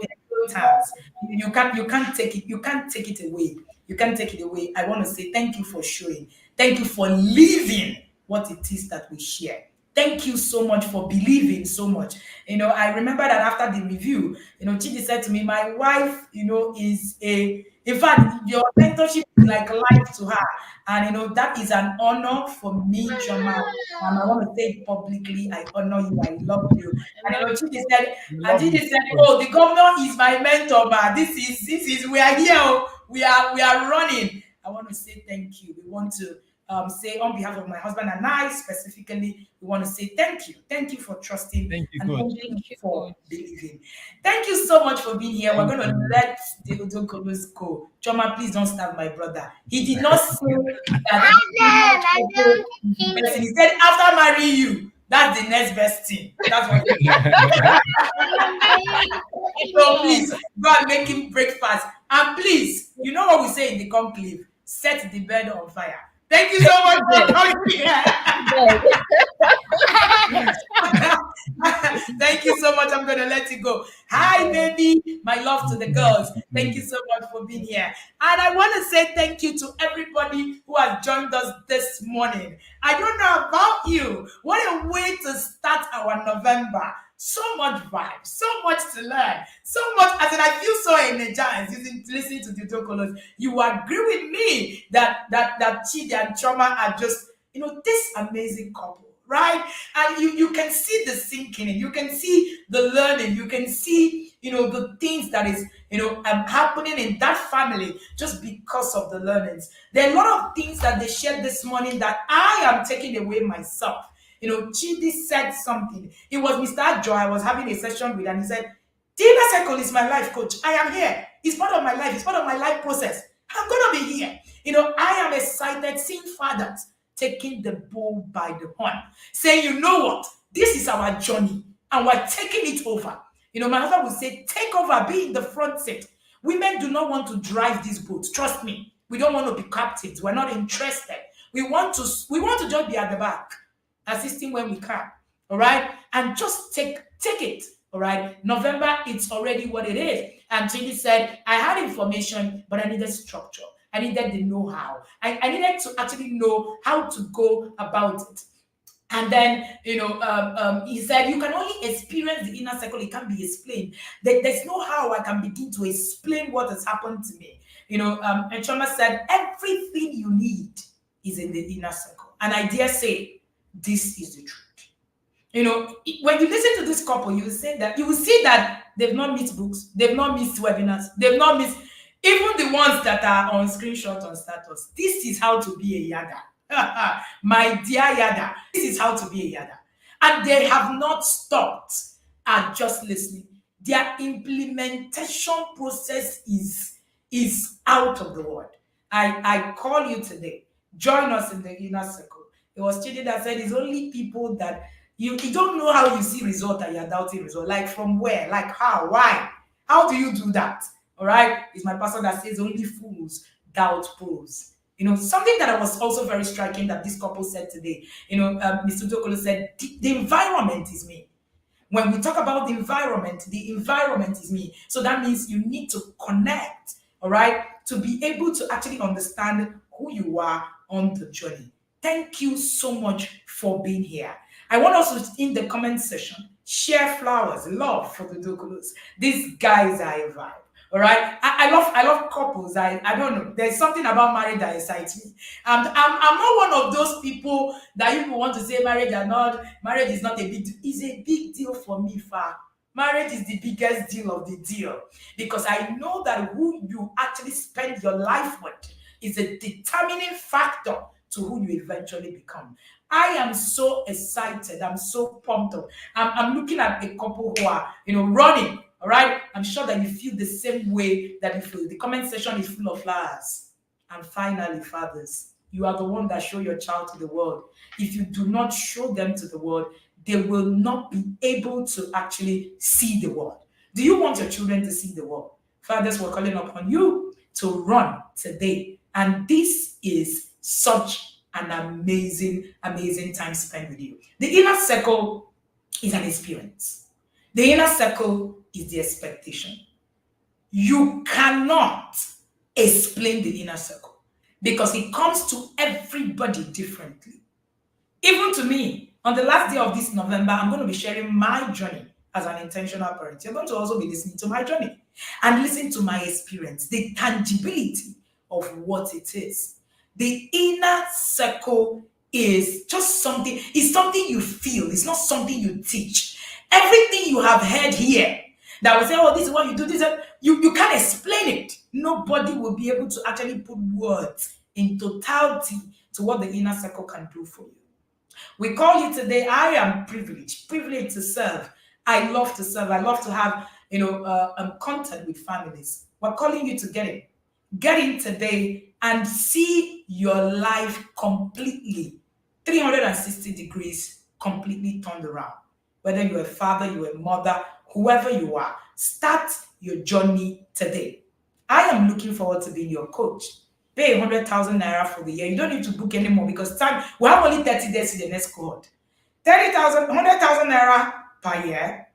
terms. You can't take it, you can't take it away. You can't take it away. I want to say thank you for showing. Thank you for living what it is that we share. Thank you so much for believing so much. I remember that after the review, Chidi said to me, my wife, is in fact, your mentorship is like life to her. And, that is an honor for me, Chioma. I want to say it publicly. I honor you. I love you. I And, love Chidi said, We and love you Chidi so said, much. oh, the governor is my mentor, man. This is, we are here. Oh. We are running. I want to say thank you. We want to say on behalf of my husband and I specifically, we want to say thank you. Thank you for trusting Thank you, and coach. thank you Thank you, for coach. believing. Thank you so much for being here. We're Thank going to you. let the Odokolos go. Choma, please don't stab my brother. He did not say that Odiukolo is the best thing. He said, after marrying you, that's the next best thing. That's what he said. So please go and make him breakfast. And please, you know what we say in the conclave? Set the bed on fire. Thank you so much for Yes, coming here. yes. Thank you so much. I'm going to let you go. Hi, baby. My love to the girls. Thank you so much for being here. And I want to say thank you to everybody who has joined us this morning. I don't know about you. What a way to start our November. So much vibe, so much to learn, so much. As in, I feel so energized listening to the Dokolos. You agree with me that Chidi and Choma are just, this amazing couple, right? And you can see the sinking in, you can see the learning, you can see, the things that is, happening in that family just because of the learnings. There are a lot of things that they shared this morning that I am taking away myself. Chidi said something. It was Mr. Joy I was having a session with, and he said, the inner circle is my life, coach. I am here. It's part of my life. It's part of my life process. I'm going to be here. I am excited seeing fathers taking the bull by the horn, saying, you know what? This is our journey, and we're taking it over. My husband would say, take over, be in the front seat. Women do not want to drive these boats. Trust me. We don't want to be captains. We're not interested. We want to just be at the back, assisting when we can. All right. And just take it. All right. November, it's already what it is. And Chidi said, I had information, but I needed structure. I needed the know-how. I needed to actually know how to go about it. And then, he said, you can only experience the inner circle. It can't be explained. There's no how I can begin to explain what has happened to me. And Choma said, everything you need is in the inner circle. And I dare say, this is the truth. When you listen to this couple, you will see that they've not missed books, they've not missed webinars, they've not missed even the ones that are on screenshot on status. This is how to be a yada. My dear yada, this is how to be a yada. And they have not stopped at just listening. Their implementation process is out of the world. I call you today. Join us in the inner circle. It was Chidi that said it's only people that you don't know how you see result and you're doubting result. Like from where? Like how? Why? How do you do that? All right. It's my pastor that says only fools doubt pros. Something that I was also very striking that this couple said today. Mr. Odiukolo said the environment is me. When we talk about the environment is me. So that means you need to connect, all right, to be able to actually understand who you are on the journey. Thank you so much for being here. I want us to, in the comment section, share flowers, love for the Dokulos. These guys are a vibe. All right. I love couples. I don't know. There's something about marriage that excites me. I'm not one of those people that you want to say marriage is not a big deal. It's a big deal for me, far. Marriage is the biggest deal of the deal because I know that who you actually spend your life with is a determining factor to who you eventually become. I am so excited. I'm so pumped up. I'm looking at a couple who are, running. All right. I'm sure that you feel the same way that you feel. The comment section is full of flowers. And finally, fathers, you are the one that show your child to the world. If you do not show them to the world, they will not be able to actually see the world. Do you want your children to see the world? Fathers, we're calling upon you to run today. And this is such an amazing, amazing time spent with you. The inner circle is an experience. The inner circle is the expectation. You cannot explain the inner circle because it comes to everybody differently. Even to me, on the last day of this November, I'm going to be sharing my journey as an intentional parent. You're going to also be listening to my journey and listen to my experience, the tangibility of what it is. The inner circle is just something, it's something you feel, it's not something you teach. Everything you have heard here that will say, oh, this is what you do, you can't explain it. Nobody will be able to actually put words in totality to what the inner circle can do for you. We call you today. I am privileged to serve. I love to serve. I love to have, contact with families. We're calling you to get in today and see your life completely 360 degrees, completely turned around. Whether you're a father, you're a mother, whoever you are, start your journey today. I am looking forward to being your coach. Pay 100,000 naira for the year. You don't need to book anymore because time we have only 30 days to the next cohort. 30,000, 100,000 naira per year,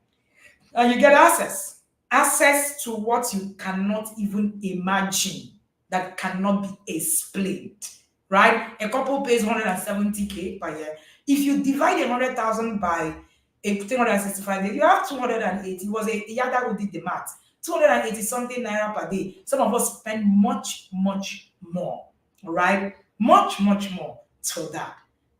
and you get access to what you cannot even imagine, that cannot be explained. Right? A couple pays 170K per year. If you divide 100,000 by 365 days, you have 280. It was a Yada who did the math. 280 something naira per day. Some of us spend much, much more, right? Much, much more to that.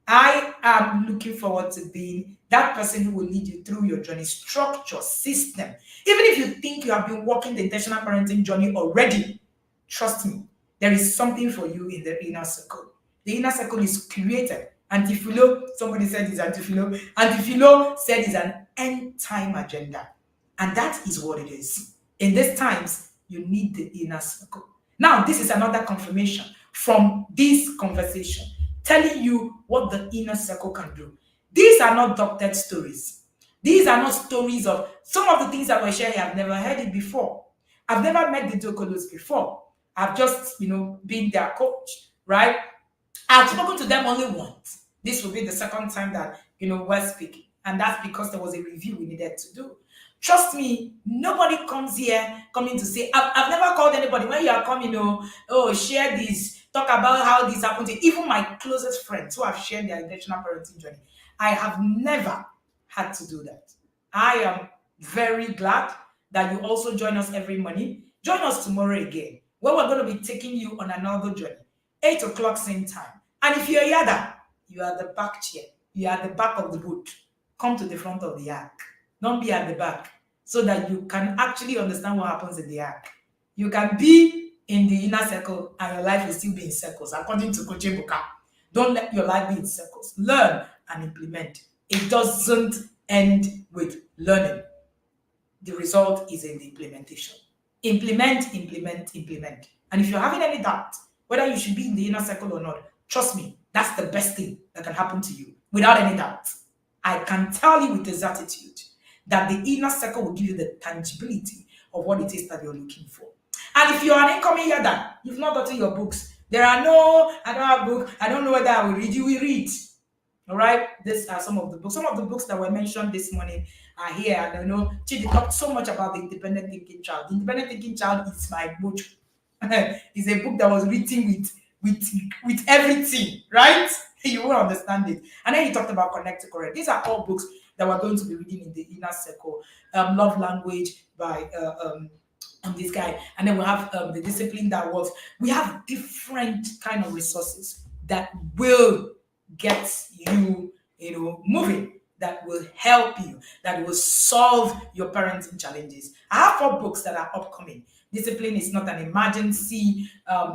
I am looking forward to being that person who will lead you through your journey, structure, system. Even if you think you have been walking the intentional parenting journey already, trust me, there is something for you in the inner circle. The inner circle is created. Antifilo, somebody said it's Antifilo. Antifilo said it's an end time agenda. And that is what it is. In these times, you need the inner circle. Now, this is another confirmation from this conversation, telling you what the inner circle can do. These are not doctored stories. These are not stories of some of the things that we're sharing. I've never heard it before. I've never met the Odiukolos before. I've just, been their coach, right? I've spoken to them only once. This will be the second time that, we're speaking. And that's because there was a review we needed to do. Trust me, nobody comes here coming to say, I've never called anybody. When you are coming, share this, talk about how this happened to even my closest friends who have shared their intentional parenting journey. I have never had to do that. I am very glad that you also join us every morning. Join us tomorrow again, where we're going to be taking you on another journey. 8 o'clock same time. And if you're a Yada, you are the back chair. You are the back of the boat. Come to the front of the ark. Don't be at the back, so that you can actually understand what happens in the ark. You can be in the inner circle and your life will still be in circles, according to Coach Buka. Don't let your life be in circles. Learn and implement. It doesn't end with learning. The result is in the implementation. Implement, implement, implement. And if you're having any doubt whether you should be in the inner circle or not, trust me, that's the best thing that can happen to you without any doubt. I can tell you with exactitude that the inner circle will give you the tangibility of what it is that you're looking for. And if you're an incoming Yada, you've not gotten your books. There are no, I don't have book, I don't know whether I will read, you will read. All right, these are some of the books. Some of the books that were mentioned this morning are here. And I know Chidi talked so much about the independent thinking child. The independent thinking child is my book. It's a book that was written with everything, right? You will understand it. And then he talked about Connect to Correct. These are all books that we're going to be reading in the inner circle. Love Language by this guy. And then we have The Discipline That Works. We have different kind of resources that will get you, moving, that will help you, that will solve your parenting challenges. I have 4 books that are upcoming. Discipline is not an emergency.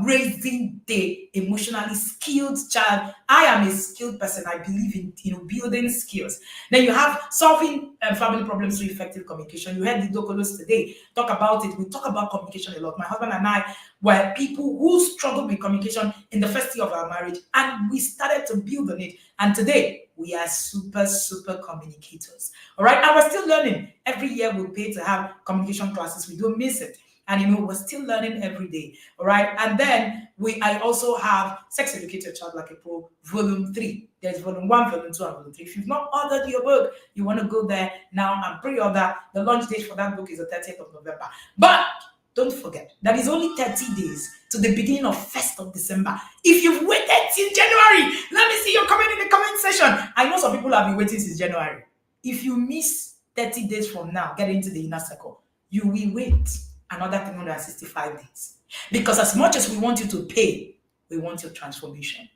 Raising the emotionally skilled child. I am a skilled person. I believe in building skills. Then you have solving family problems through effective communication. You heard the Odiukolos today talk about it. We talk about communication a lot. My husband and I were people who struggled with communication in the first year of our marriage, and we started to build on it. And today we are super, super communicators. All right, and we're still learning. Every year we pay to have communication classes. We don't miss it. And we're still learning every day. All right. And then I also have Sex Educate Your Child Like a Pro Volume 3. There's Volume 1, Volume 2, and Volume 3. If you've not ordered your book, you want to go there now and pre-order. The launch date for that book is the 30th of November. But don't forget that is only 30 days to the beginning of 1st of December. If you've waited till January, let me see your comment in the comment section. I know some people have been waiting since January. If you miss 30 days from now, get into the inner circle, you will wait another 365 days. Because as much as we want you to pay, we want your transformation.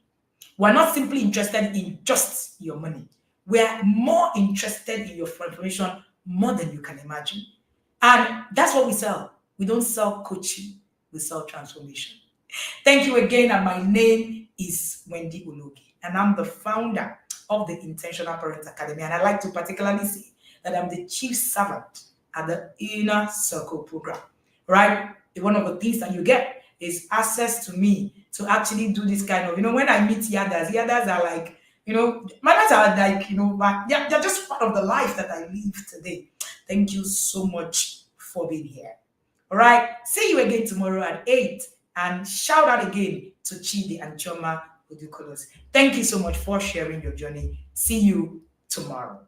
We're not simply interested in just your money. We're more interested in your transformation more than you can imagine. And that's what we sell. We don't sell coaching, we sell transformation. Thank you again. And my name is Wendy Ulogi, and I'm the founder of the Intentional Parent Academy. And I like to particularly say that I'm the chief servant at the Inner Circle program, right? One of the things that you get is access to me to actually do this kind of, when I meet yadas are like, manners are like, they're just part of the life that I live today. Thank you so much for being here. All right. See you again tomorrow at 8. And shout out again to Chidi and Chioma Odiukolo. Thank you so much for sharing your journey. See you tomorrow.